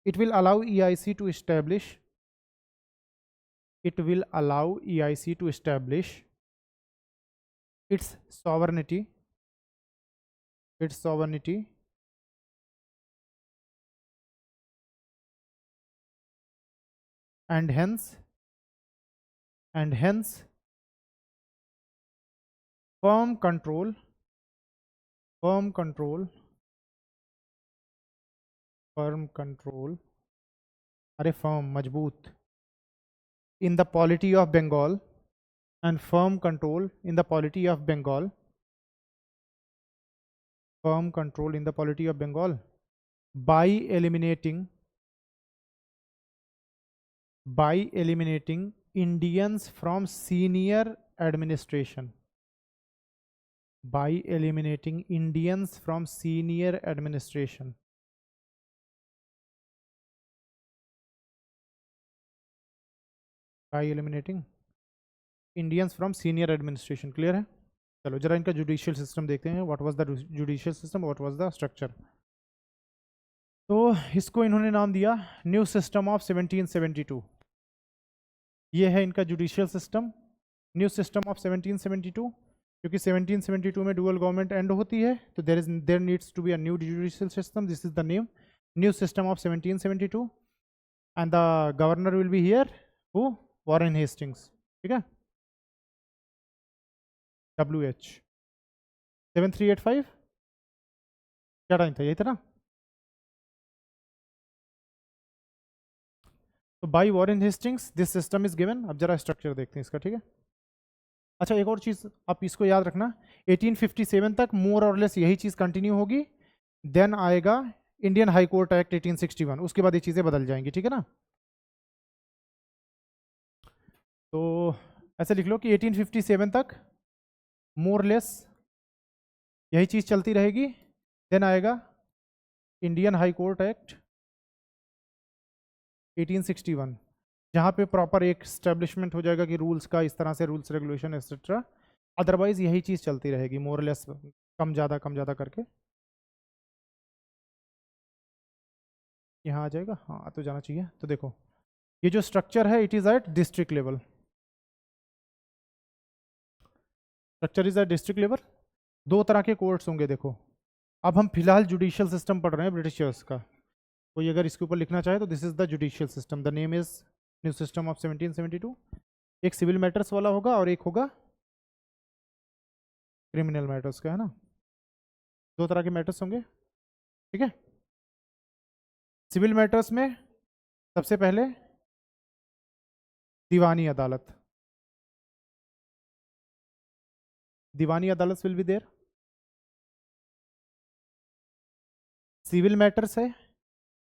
it will allow EIC to establish, it will allow EIC to establish its sovereignty, its sovereignty and hence firm control, firm control, firm control, अरे firm मजबूत, in the polity of Bengal, and firm control in the polity of Bengal, firm control in the polity of Bengal by eliminating Indians from senior administration, by eliminating Indians from senior administration, by eliminating Indians from senior administration। Clear है? चलो जरा इनका judicial system देखते हैं, what was the judicial system, what was the structure. तो इसको इन्होंने नाम दिया न्यू सिस्टम ऑफ 1772। ये है इनका judicial system, new system of 1772। क्योंकि 1772 में डुअल गवर्नमेंट एंड होती है, तो there needs to be a new judicial system, this is the name, new system of 1772। And the governor will be here, who, Warren Hastings. ठीक है, WH 7385 क्या time था, यही था ना। तो by Warren Hastings this system is given. अब जरा स्ट्रक्चर देखते हैं इसका। ठीक है, अच्छा एक और चीज़ आप इसको याद रखना, 1857 तक मोर और लेस यही चीज़ कंटिन्यू होगी, देन आएगा इंडियन हाई कोर्ट एक्ट 1861, उसके बाद ये चीज़ें बदल जाएंगी। ठीक है ना, तो ऐसे लिख लो कि 1857 तक मोर लेस यही चीज़ चलती रहेगी, देन आएगा इंडियन हाई कोर्ट एक्ट 1861, जहाँ पे प्रॉपर एक स्टैब्लिशमेंट हो जाएगा कि रूल्स का, इस तरह से रूल्स रेगुलेशन एक्सेट्रा। अदरवाइज यही चीज़ चलती रहेगी मोर लेस, कम ज़्यादा करके। यहाँ आ जाएगा, हाँ तो जाना चाहिए। तो देखो ये जो स्ट्रक्चर है it is at district level, structure is at district level. दो तरह के कोर्ट्स होंगे। देखो अब हम फिलहाल जुडिशियल सिस्टम पढ़ रहे हैं ब्रिटिशर्स का, कोई अगर इसके ऊपर लिखना चाहे तो this is the judicial system, the name is new system of 1772। एक सिविल मैटर्स वाला होगा और एक होगा क्रिमिनल मैटर्स का, है ना, दो तरह के मैटर्स होंगे। ठीक है, सिविल मैटर्स में सबसे पहले दीवानी अदालत, दीवानी अदालत will be there. Civil matters है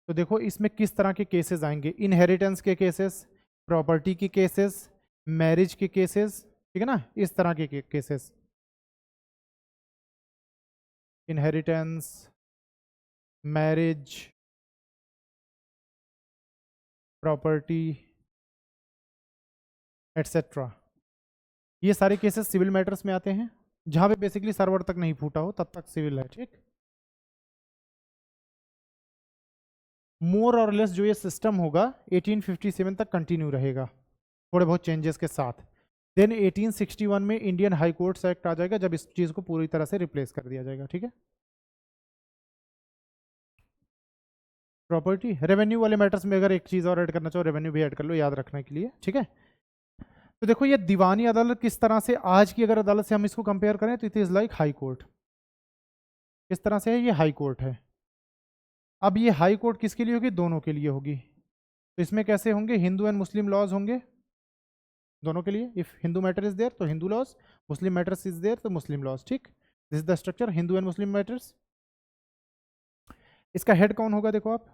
तो देखो इसमें किस तरह के केसेस आएंगे, इनहेरिटेंस के केसेस, प्रॉपर्टी के केसेस, मैरिज के केसेस, ठीक है ना, इस तरह के cases. Inheritance, marriage, property etcetera, ये सारे केसेस सिविल मैटर्स में आते हैं, जहां पे बेसिकली सर्वर तक नहीं फूटा हो तब तक सिविल है। ठीक, मोर और लेस जो ये सिस्टम होगा 1857 तक कंटिन्यू रहेगा, थोड़े बहुत चेंजेस के साथ। देन 1861 में इंडियन हाई कोर्ट्स एक्ट आ जाएगा, जब इस चीज़ को पूरी तरह से रिप्लेस कर दिया जाएगा। ठीक है, प्रॉपर्टी रेवेन्यू वाले मैटर्स में अगर एक चीज़ और ऐड करना चाहो, रेवेन्यू भी ऐड कर लो याद रखने के लिए। ठीक है, तो देखो ये दीवानी अदालत किस तरह से, आज की अगर अदालत से हम इसको कंपेयर करें तो it is like high court. किस तरह से है, ये हाई कोर्ट है। अब ये हाई कोर्ट किसके लिए होगी, दोनों के लिए होगी। तो इसमें कैसे होंगे, हिंदू एंड मुस्लिम लॉज होंगे दोनों के लिए। If Hindu matter is there तो Hindu laws, Muslim matters is there तो मुस्लिम लॉज। ठीक, this is the structure, Hindu and Muslim matters. इसका हेड कौन होगा, देखो आप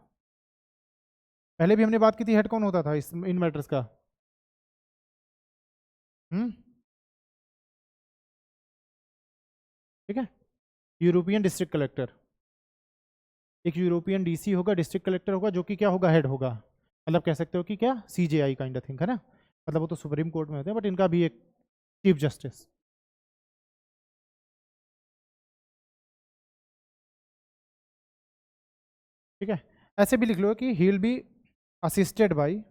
पहले भी हमने बात की थी, हेड कौन होता था इस इन मैटर्स का। ठीक है, यूरोपियन डिस्ट्रिक्ट कलेक्टर, एक यूरोपियन डीसी होगा, डिस्ट्रिक्ट कलेक्टर होगा, जो कि क्या होगा, हेड होगा। मतलब कह सकते हो कि क्या, सीजेआई काइंड ऑफ थिंग है ना, मतलब वो तो सुप्रीम कोर्ट में होते हैं, बट इनका भी एक चीफ जस्टिस। ठीक है, ऐसे भी लिख लो कि ही will B assisted by,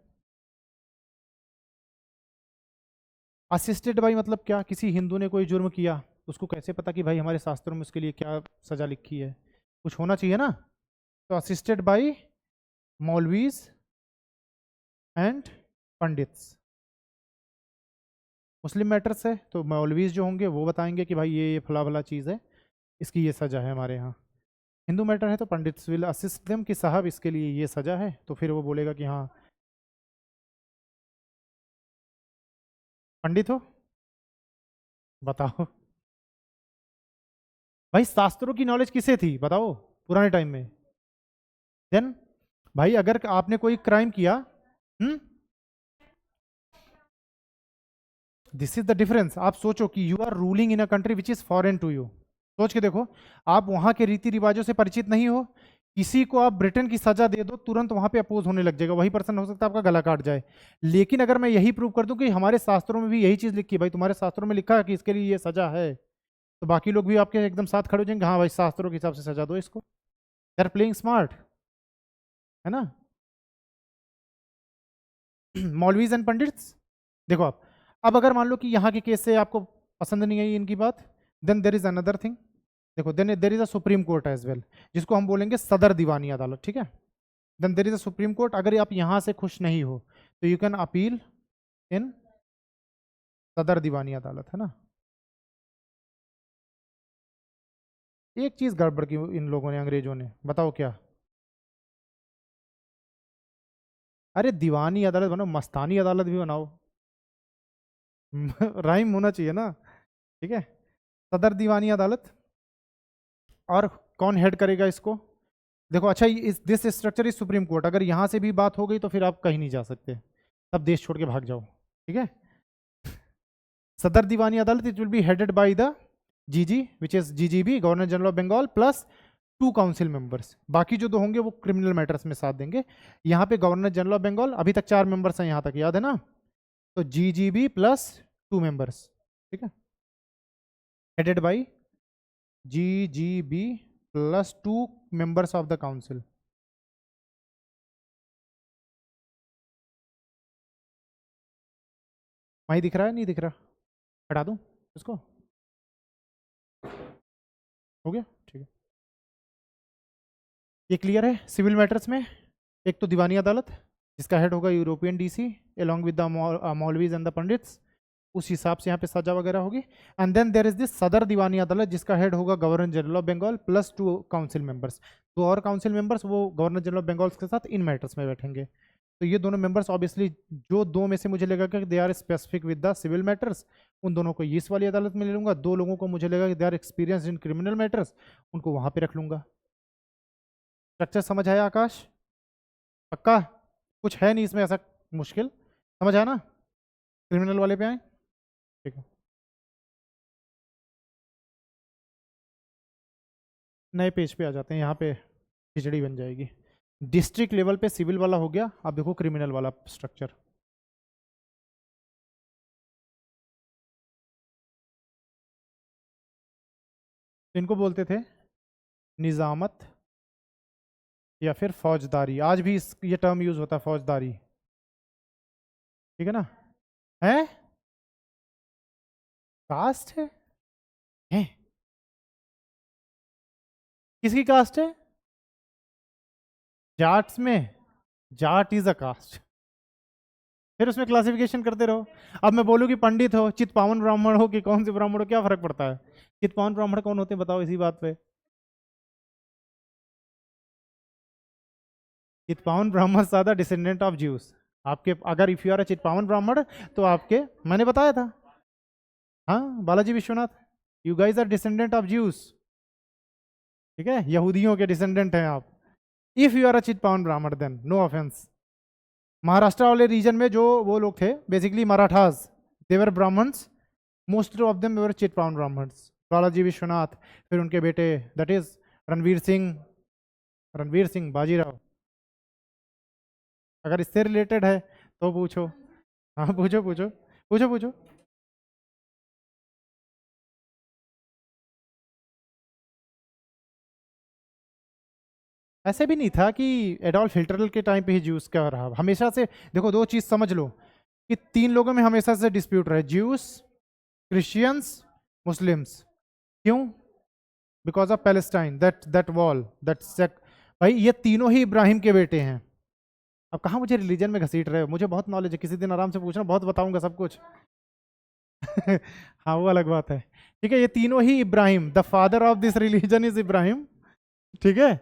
assisted by मतलब क्या, किसी हिंदू ने कोई जुर्म किया, उसको कैसे पता कि भाई हमारे शास्त्रों में उसके लिए क्या सजा लिखी है, कुछ होना चाहिए ना। तो assisted by maulvis and pandits. Muslim matters है तो मौलवीज जो होंगे वो बताएंगे कि भाई ये फला फला चीज़ है, इसकी ये सज़ा है हमारे यहाँ। हिंदू मैटर है तो पंडित्स विल असिस्ट देम कि साहब इसके लिए ये सज़ा है, तो फिर वो बोलेगा कि हाँ पंडित हो, बताओ भाई शास्त्रों की नॉलेज किसे थी बताओ पुराने टाइम में। देन भाई अगर आपने कोई क्राइम किया, दिस इज द डिफरेंस। आप सोचो कि you are ruling in a country which is foreign to you, सोच के देखो, आप वहां के रीति रिवाजों से परिचित नहीं हो, किसी को आप ब्रिटेन की सजा दे दो तुरंत वहां पे अपोज होने लग जाएगा, वही पर्सन हो सकता है आपका गला काट जाए। लेकिन अगर मैं यही प्रूव कर दूं कि हमारे शास्त्रों में भी यही चीज लिखी है, भाई तुम्हारे शास्त्रों में लिखा है कि इसके लिए ये सजा है, तो बाकी लोग भी आपके एकदम साथ खड़े हो जाएंगे, हाँ भाई शास्त्रों के हिसाब से सजा दो इसको। दे आर प्लेइंग स्मार्ट, है ना। मौलवीज एंड पंडित्स, देखो आप, अब अगर मान लो कि यहाँ के केस से आपको पसंद नहीं आई इनकी बात, then there is another thing. देखो then there is a supreme court as well, जिसको हम बोलेंगे सदर दीवानी अदालत। ठीक है, then there is a supreme court. अगर आप यहाँ से खुश नहीं हो तो यू कैन अपील इन सदर दीवानी अदालत, है ना। एक चीज गड़बड़ की इन लोगों ने, अंग्रेजों ने, बताओ क्या। अरे दीवानी अदालत बनाओ, मस्तानी अदालत भी बनाओ। राइम होना चाहिए ना। ठीक है, सदर दीवानी अदालत, और कौन हेड करेगा इसको, देखो अच्छा इस this structure is supreme court, अगर यहां से भी बात हो गई तो फिर आप कहीं नहीं जा सकते, तब देश छोड़ के भाग जाओ। ठीक है, Sadar Diwani Adalat it will be headed by the GG which is GGB, governor general of Bengal, plus 2 council members. बाकी जो 2 होंगे वो क्रिमिनल मैटर्स में साथ देंगे। यहाँ पे गवर्नर जनरल ऑफ बंगाल, अभी तक 4 मेंबर्स हैं यहाँ तक, याद है ना। तो जीजीबी प्लस 2 मेंबर्स। ठीक है, headed by GGB plus 2 members of the council. वहीं दिख रहा है, नहीं दिख रहा, हटा दूं इसको, हो गया ठीक है। ये क्लियर है सिविल मैटर्स में। एक तो दीवानी अदालत जिसका हेड होगा European DC along with the maulvis and the pandits, उस हिसाब से यहाँ पे सजा वगैरह होगी। And then there is this Sadar Diwani Adalat जिसका हेड होगा governor general of Bengal plus 2 council members. 2 और काउंसिल मेंबर्स वो गवर्नर जनरल ऑफ बंगाल के साथ इन मैटर्स में बैठेंगे। तो ये दोनों मेंबर्स ऑब्वियसली, जो 2 में से मुझे लगा कि they are specific with the civil matters, उन दोनों को इस वाली अदालत में ले लूंगा। 2 लोगों को मुझे लगा कि they are experience in criminal matters, उनको वहां पे रख लूंगा। स्ट्रक्चर समझ आया आकाश, पक्का, कुछ है नहीं इसमें ऐसा मुश्किल, समझ आया ना। क्रिमिनल वाले पे आए, ठीक है। नए पेज पे आ जाते हैं, यहाँ पे खिचड़ी बन जाएगी। डिस्ट्रिक्ट लेवल पे सिविल वाला हो गया, अब देखो क्रिमिनल वाला स्ट्रक्चर। इनको बोलते थे निजामत या फिर फौजदारी। आज भी ये टर्म यूज होता है, फौजदारी, ठीक है ना। है कास्ट है? किसकी कास्ट है? जाट्स में? जाट इज अ कास्ट, फिर उसमें क्लासिफिकेशन करते रहो। अब मैं बोलूं कि पंडित हो, चितपावन ब्राह्मण हो कि कौन से ब्राह्मण हो, क्या फर्क पड़ता है? चितपावन ब्राह्मण कौन होते हैं बताओ इसी बात पे। चितपावन ब्राह्मण ज्यादा डिसेंडेंट ऑफ ज्यूस। आपके अगर if you are a Chitpavan Brahmin तो आपके, मैंने बताया था, हाँ Balaji Vishwanath, you guys are descendant of Jews, ठीक है, यहूदियों के डिसेंडेंट हैं आप। If you are a Chitpavan Brahmin then no offence. Maharashtra वाले रीजन में जो वो लोग थे basically Marathas, they were Brahmins, most of them were Chitpavan Brahmins. Balaji Vishwanath, फिर उनके बेटे दैट इज रणवीर सिंह, रणवीर सिंह बाजीराव। अगर इससे रिलेटेड है तो पूछो। हाँ पूछो पूछो पूछो पूछो। ऐसे भी नहीं था कि एडोल्फ हिटलर के टाइम पे ही ज्यूस का रहा हमेशा से। देखो दो चीज समझ लो कि तीन लोगों में हमेशा से डिस्प्यूट रहे, ज्यूस, क्रिश्चियंस, मुस्लिम्स। क्यों? Because of Palestine, that wall, that sect. भाई ये तीनों ही इब्राहिम के बेटे हैं। अब कहाँ मुझे रिलीजन में घसीट रहे हो, मुझे बहुत नॉलेज है, किसी दिन आराम से पूछना, बहुत बताऊंगा सब कुछ। हाँ वो अलग बात है। ठीक है, ये तीनों ही Ibrahim, the father of this religion is Ibrahim, ठीक है।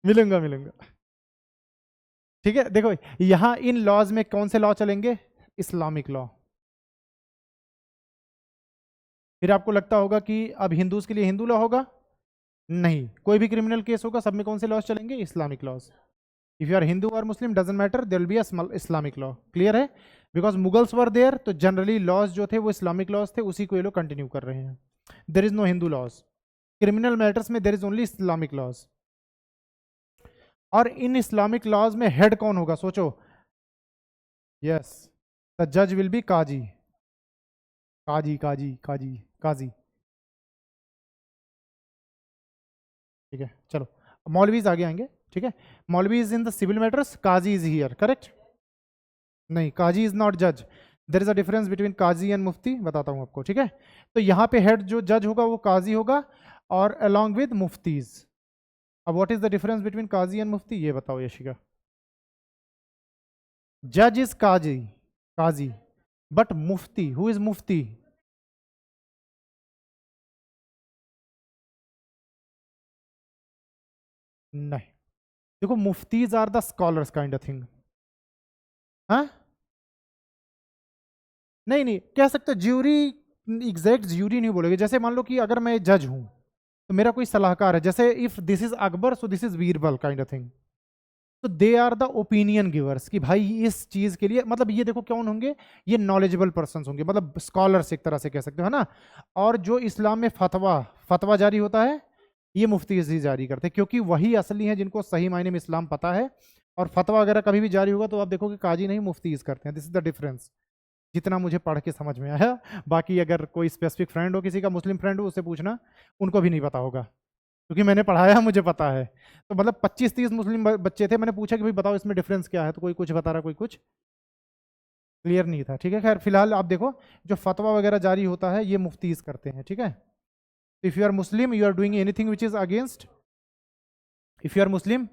मिलूंगा मिलूंगा। ठीक है, देखो यहां इन लॉज में कौन से लॉ चलेंगे? Islamic law. फिर आपको लगता होगा कि अब हिंदूज के लिए हिंदू लॉ होगा? नहीं, कोई भी क्रिमिनल केस होगा सब में कौन से लॉज चलेंगे? Islamic laws. If you are Hindu और Muslim doesn't matter, there will be a Islamic law. Clear है? बिकॉज मुगल्स वर देयर, तो जनरली लॉज जो थे वो इस्लामिक लॉज थे, उसी को ये लोग कंटिन्यू कर रहे हैं। There is no Hindu laws criminal matters में, there is only Islamic laws. और इन इस्लामिक लॉज में हेड कौन होगा सोचो? यस, द जज विल बी काजी, काजी काजी काजी काजी। ठीक है चलो, मौलवीज आगे आएंगे। ठीक है, maulvi is in the civil matters, qazi is here, correct? नहीं, काजी इज नॉट जज। There is a difference between qazi and mufti, बताता हूं आपको। ठीक है, तो यहाँ पे हेड जो जज होगा वो काजी होगा, और अलोंग विद मुफ्तीज। अब what is the difference between qazi and mufti, ये बताओ यशिका। जज is qazi, qazi, but mufti, who is mufti? नहीं, देखो muftis are the scholars kind of thing. हाँ नहीं नहीं कह सकते ज्यूरी, एग्जैक्ट ज्यूरी नहीं बोलेगे। जैसे मान लो कि अगर मैं जज हूं तो मेरा कोई सलाहकार है, जैसे if this is Akbar so this is Birbal kind of thing. तो they are the opinion givers कि भाई इस चीज के लिए, मतलब ये देखो कौन होंगे, ये नॉलेजेबल पर्सन होंगे, मतलब स्कॉलर्स एक तरह से कह सकते हो, है ना। और जो इस्लाम में फतवा फतवा जारी होता है, ये मुफ्ती ही जारी करते हैं, क्योंकि वही असली हैं जिनको सही मायने में इस्लाम पता है। और फतवा वगैरह कभी भी जारी होगा तो आप देखोगे काजी नहीं मुफ्तीज करते हैं। दिस इज द डिफरेंस, जितना मुझे पढ़ के समझ में आया। बाकी अगर कोई स्पेसिफिक फ्रेंड हो, किसी का मुस्लिम फ्रेंड हो, उससे पूछना, उनको भी नहीं पता होगा, क्योंकि मैंने पढ़ाया, मुझे पता है। तो मतलब 25-30 मुस्लिम बच्चे थे, मैंने पूछा कि भाई बताओ इसमें डिफरेंस क्या है, तो कोई कुछ बता रहा, कोई कुछ क्लियर नहीं था। ठीक है, खैर फिलहाल आप देखो जो फतवा वगैरह जारी होता है ये मुफ्तीज करते हैं। ठीक है, if you are Muslim you are doing anything which is against, if you are Muslim,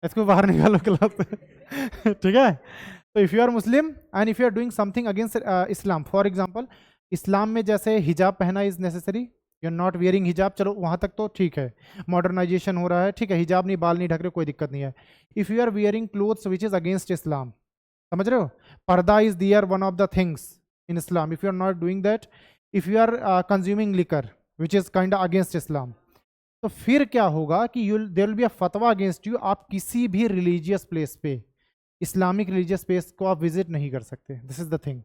इसको बाहर निकालो क्लास से। ठीक है, तो if you are Muslim and if you are doing something against Islam, for example Islam में जैसे hijab पहना is necessary, you are not wearing hijab, चलो वहां तक तो ठीक है, मॉडर्नाइजेशन हो रहा है, ठीक है, हिजाब नहीं, बाल नहीं ढक रहे, कोई दिक्कत नहीं है। If you are wearing clothes which is against Islam, समझ रहे हो, purdah is there one of the things in Islam, if you are not doing that, if you are consuming liquor which is kind against Islam, तो फिर क्या होगा कि you there will be a fatwa against you, आप किसी भी रिलीजियस प्लेस पे, Islamic religious place को आप विजिट नहीं कर सकते। This is the thing.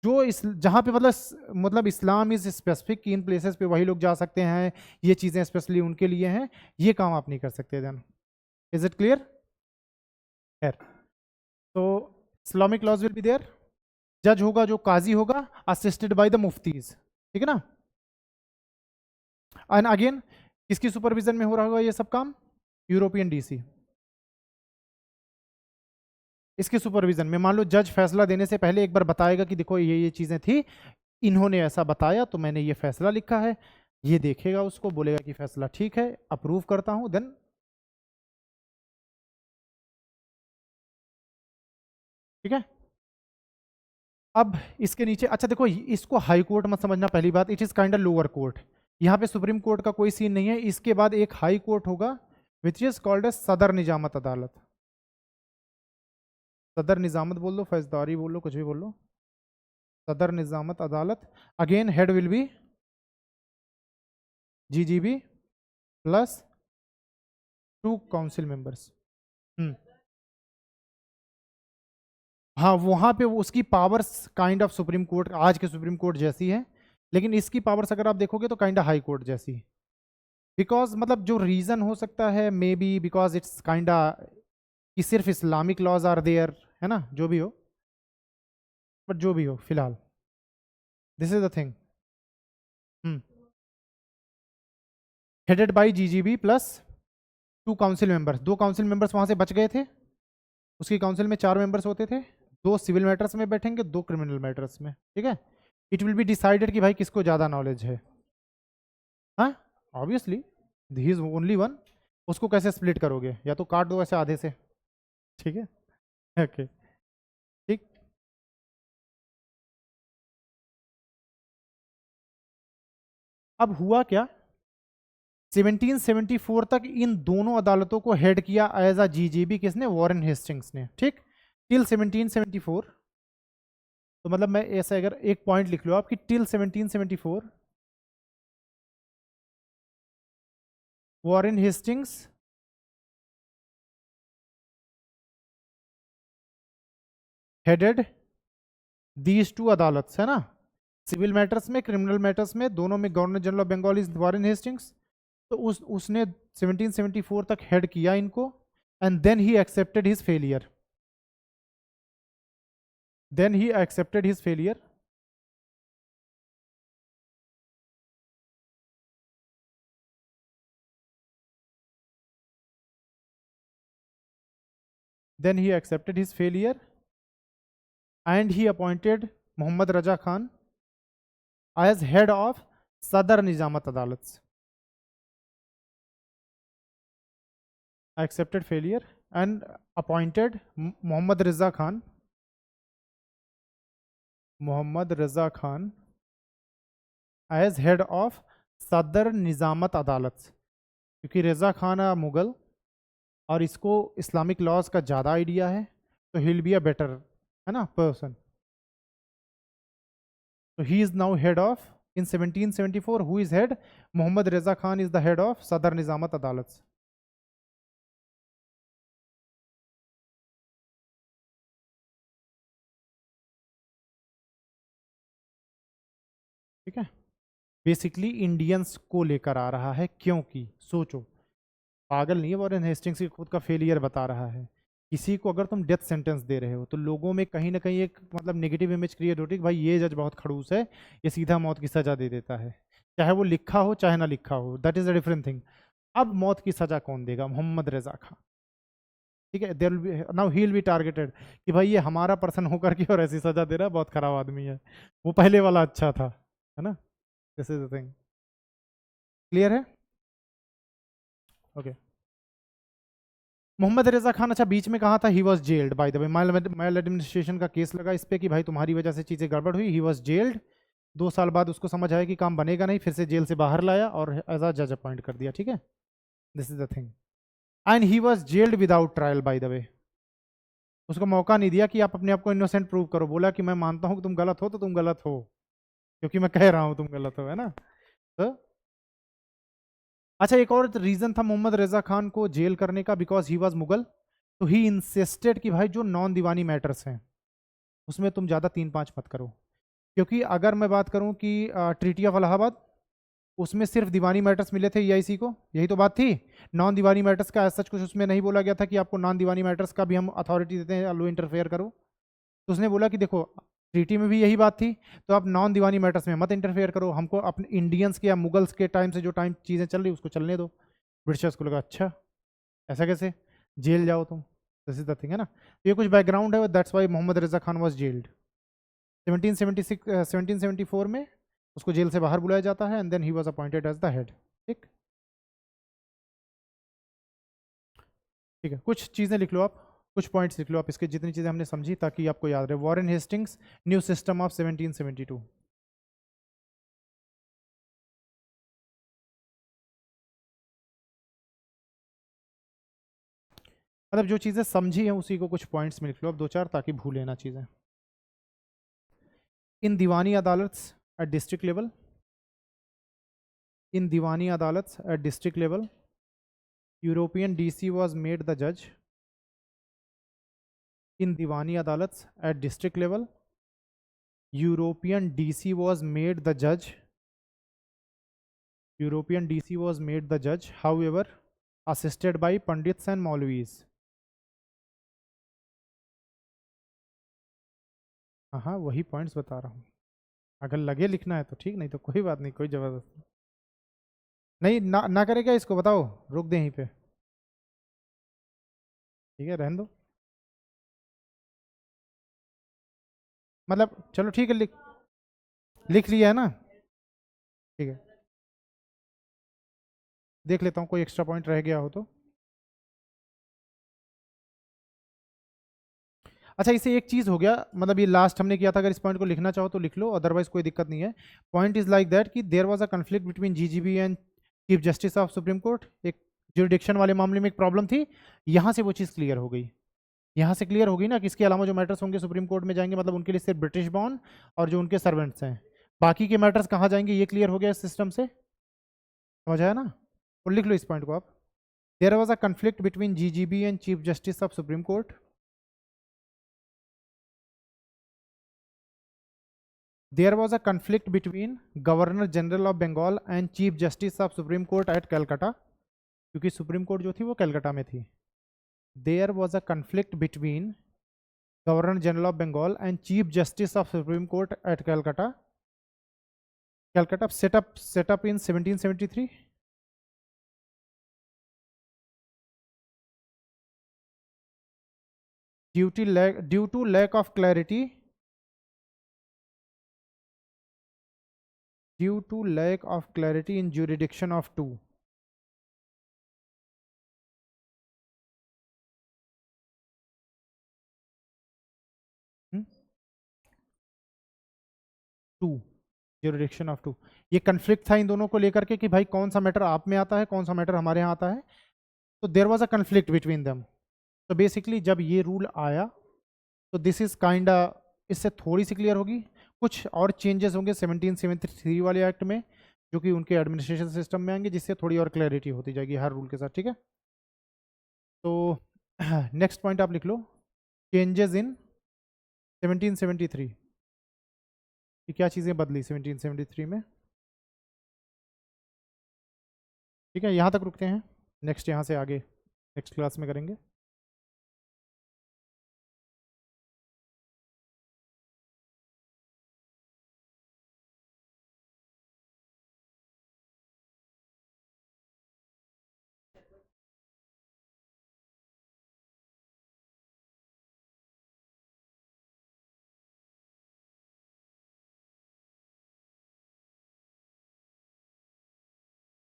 जो इस जहाँ पे मतलब इस्लाम इज स्पेसिफिक कि इन प्लेसेस पे वही लोग जा सकते हैं, ये चीज़ें स्पेशली उनके लिए हैं, ये काम आप नहीं कर सकते। Then is it clear? खैर, तो Islamic laws will be there, जज होगा जो काजी होगा, असिस्टेड बाय द मुफ्तीज, ठीक है ना। एंड अगेन किसकी सुपरविजन में हो रहा होगा ये सब काम? यूरोपियन डीसी, इसके सुपरविजन में। मान लो जज फैसला देने से पहले एक बार बताएगा कि देखो ये चीजें थी, इन्होंने ऐसा बताया तो मैंने ये फैसला लिखा है, ये देखेगा उसको, बोलेगा कि फैसला ठीक है, अप्रूव करता हूं, देन ठीक है। अब इसके नीचे, अच्छा देखो इसको हाई कोर्ट मत समझना, पहली बात, it is kind of lower court. यहाँ पे सुप्रीम कोर्ट का कोई सीन नहीं है। इसके बाद एक हाई कोर्ट होगा विच इज कॉल्ड एज सदर निजामत अदालत। सदर निजामत बोल लो, फौजदारी बोल लो, कुछ भी बोल लो, Sadar Nizamat Adalat. Again head will be GGB plus 2 council members. हाँ, वहां पे उसकी powers kind of supreme court, आज के सुप्रीम कोर्ट जैसी है, लेकिन इसकी पावर्स अगर आप देखोगे तो काइंड ऑफ हाई कोर्ट जैसी। बिकॉज मतलब जो रीजन हो सकता है, may be because it's kind कि सिर्फ इस्लामिक लॉज आर देयर, है ना, जो भी हो, बट जो भी हो फिलहाल, this is the thing. Headed by GGB plus 2 council members. 2 council members वहां से बच गए थे, उसकी काउंसिल में 4 मेंबर्स होते थे, 2 सिविल मैटर्स में बैठेंगे, 2 क्रिमिनल मैटर्स में, ठीक है। इट विल बी डिसाइडेड कि भाई किसको ज़्यादा नॉलेज है। हाँ, obviously he is only one. उसको कैसे स्प्लिट करोगे? या तो काट दो ऐसे आधे से, ठीक है, ओके, ठीक। अब हुआ क्या, 1774 तक इन दोनों अदालतों को हेड किया एज अ जीजीबी किसने? वॉरेन हेस्टिंग्स ने, ठीक, टिल 1774। तो मतलब मैं ऐसा अगर एक पॉइंट लिख लो आपकी, till 1774 Warren Hastings headed these 2 अदालत, है ना, सिविल मैटर्स में, क्रिमिनल मैटर्स में, दोनों में governor general of Bengal is Warren Hastings. तो उसने 1774 तक हेड किया इनको, and then he accepted his failure, then he accepted his failure. Then he accepted his failure and he appointed Muhammad Raja Khan as head of Sadar Nizamat Adalats. Accepted failure and appointed Muhammad Raza Khan as head of Sadar Nizamat Adalats. क्योंकि रजा खान मुगल और इसको Islamic laws का ज़्यादा idea है, तो ही will be a better, है ना, person. So he is now head of, in 1774 who is head? Muhammad Reza Khan is the head of Sadar Nizamat Adalats. ठीक है, बेसिकली इंडियंस को लेकर आ रहा है, क्योंकि सोचो, पागल नहीं है, वॉरेन हेस्टिंग्स की खुद का फेलियर बता रहा है। किसी को अगर तुम डेथ सेंटेंस दे रहे हो तो लोगों में कहीं ना कहीं एक मतलब नेगेटिव इमेज क्रिएट होती है कि भाई ये जज बहुत खड़ूस है, ये सीधा मौत की सजा दे देता है, चाहे वो लिखा हो चाहे ना लिखा हो, that is a different thing. अब मौत की सजा कौन देगा? मोहम्मद रजा खान, ठीक है। There will be, now he will be targeted कि भाई ये हमारा पर्सन होकर के और ऐसी सजा दे रहा है, बहुत खराब आदमी है, वो पहले वाला अच्छा था, है ना। This is the thing, clear है? ओके। मोहम्मद रजा खान, अच्छा बीच में कहा था he was gelled, by the way mile administration का केस लगा इस पे कि भाई तुम्हारी वजह से चीज़ें गड़बड़ हुई, ही वॉज जेल्ड। 2 साल बाद उसको समझ आया कि काम बनेगा नहीं, फिर से जेल से बाहर लाया और एज अ जज अपॉइंट कर दिया, ठीक है। This is the thing, and he was gelled without trial, by the way. उसको मौका नहीं दिया कि आप अपने आप को इनोसेंट प्रूव करो, बोला कि मैं मानता हूँ कि तुम गलत हो तो तुम गलत हो, क्योंकि मैं कह रहा हूँ तुम गलत हो, है ना। तो अच्छा, एक और रीजन था मोहम्मद रजा खान को जेल करने का, बिकॉज ही वॉज मुगल। तो ही इंसिस्टेड कि भाई जो नॉन दीवानी मैटर्स हैं उसमें तुम ज़्यादा 3-5 मत करो, क्योंकि अगर मैं बात करूं कि ट्रीटी ऑफ इलाहाबाद, उसमें सिर्फ दीवानी मैटर्स मिले थे ईआईसी को, यही तो बात थी। नॉन दीवानी मैटर्स का सच कुछ उसमें नहीं बोला गया था कि आपको नॉन दीवानी मैटर्स का भी हम अथॉरिटी देते हैं, लो इंटरफेयर करो। तो उसने बोला कि देखो ट्रीटी में भी यही बात थी, तो आप नॉन दीवानी मैटर्स में मत इंटरफेयर करो, हमको अपने इंडियंस के या मुगल्स के टाइम से जो टाइम चीज़ें चल रही उसको चलने दो। ब्रिटिशर्स को लगा अच्छा ऐसा कैसे, जेल जाओ तुम, दिस इज द थिंग है ना। तो ये कुछ बैकग्राउंड है, that's why Mohammad Raza Khan was jailed 1776 1774 में। उसको जेल से बाहर बुलाया जाता है and then he was appointed as the head. ठीक, ठीक है, कुछ चीज़ें लिख लो आप, कुछ पॉइंट्स लिख लो आप इसके, जितनी चीज़ें हमने समझी ताकि आपको याद रहे। Warren Hastings, new system of 1772। मतलब जो चीज़ें समझी हैं उसी को कुछ पॉइंट्स में लिख लो अब, दो चार, ताकि भूले ना चीज़ें। इन दीवानी अदालत एट डिस्ट्रिक्ट लेवल, इन दीवानी अदालत at district level, European DC was made the जज। इन दीवानी अदालत at district level, European DC was made the जज। European DC was made the जज, however assisted by pandits and मौलवीज। हाँ हाँ, वही पॉइंट्स बता रहा हूँ, अगर लगे लिखना है तो ठीक, नहीं तो कोई बात नहीं, कोई जबरदस्त नहीं। ना ना करे क्या इसको, बताओ, रोक दे यहीं पे, ठीक है रहने दो। मतलब चलो ठीक है, लिख लिख लिया है ना, ठीक है। देख लेता हूँ कोई एक्स्ट्रा पॉइंट रह गया हो तो। अच्छा, इसे एक चीज हो गया, मतलब ये लास्ट हमने किया था, अगर इस पॉइंट को लिखना चाहो तो लिख लो, अदरवाइज कोई दिक्कत नहीं है। पॉइंट इज लाइक दैट कि there was a conflict between GGB and chief justice of supreme court. एक जुरिडिक्शन वाले मामले में एक प्रॉब्लम थी, यहाँ से वो चीज़ क्लियर हो गई। यहाँ से क्लियर होगी ना कि इसके अलावा जो मैटर्स होंगे सुप्रीम कोर्ट में जाएंगे, मतलब उनके लिए सिर्फ ब्रिटिश बॉर्न और जो उनके सर्वेंट्स हैं, बाकी के मैटर्स कहाँ जाएंगे, ये क्लियर हो गया इस सिस्टम से, समझ आया ना। और लिख लो इस पॉइंट को आप, there was a conflict between GGB and chief justice of supreme court. There was a conflict between Governor General of Bengal and Chief Justice of Supreme Court at Calcutta, क्योंकि सुप्रीम कोर्ट जो थी वो कलकत्ता में थी। There was a conflict between Governor General of Bengal and Chief Justice of Supreme Court at Calcutta. Calcutta set up in 1773. Due to lack of clarity, due to lack of clarity in jurisdiction of two. Two, jurisdiction of two, ये conflict था इन दोनों को लेकर के कि भाई कौन सा मैटर आप में आता है, कौन सा मैटर हमारे यहाँ आता है। तो there was a conflict between them. तो बेसिकली जब ये रूल आया तो दिस इज काइंड, इससे थोड़ी सी क्लियर होगी। कुछ और चेंजेस होंगे 1773 वाले एक्ट में जो कि उनके एडमिनिस्ट्रेशन सिस्टम में आएंगे, जिससे थोड़ी और क्लैरिटी होती जाएगी हर रूल के साथ, ठीक है। तो नेक्स्ट पॉइंट आप लिख लो, चेंजेस इन 1773 कि क्या चीज़ें बदली 1773 में। ठीक है, यहाँ तक रुकते हैं, नेक्स्ट यहाँ से आगे नेक्स्ट क्लास में करेंगे।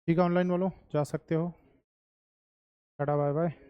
ठीक है, ऑनलाइन वालों जा सकते हो, टाटा बाय बाय।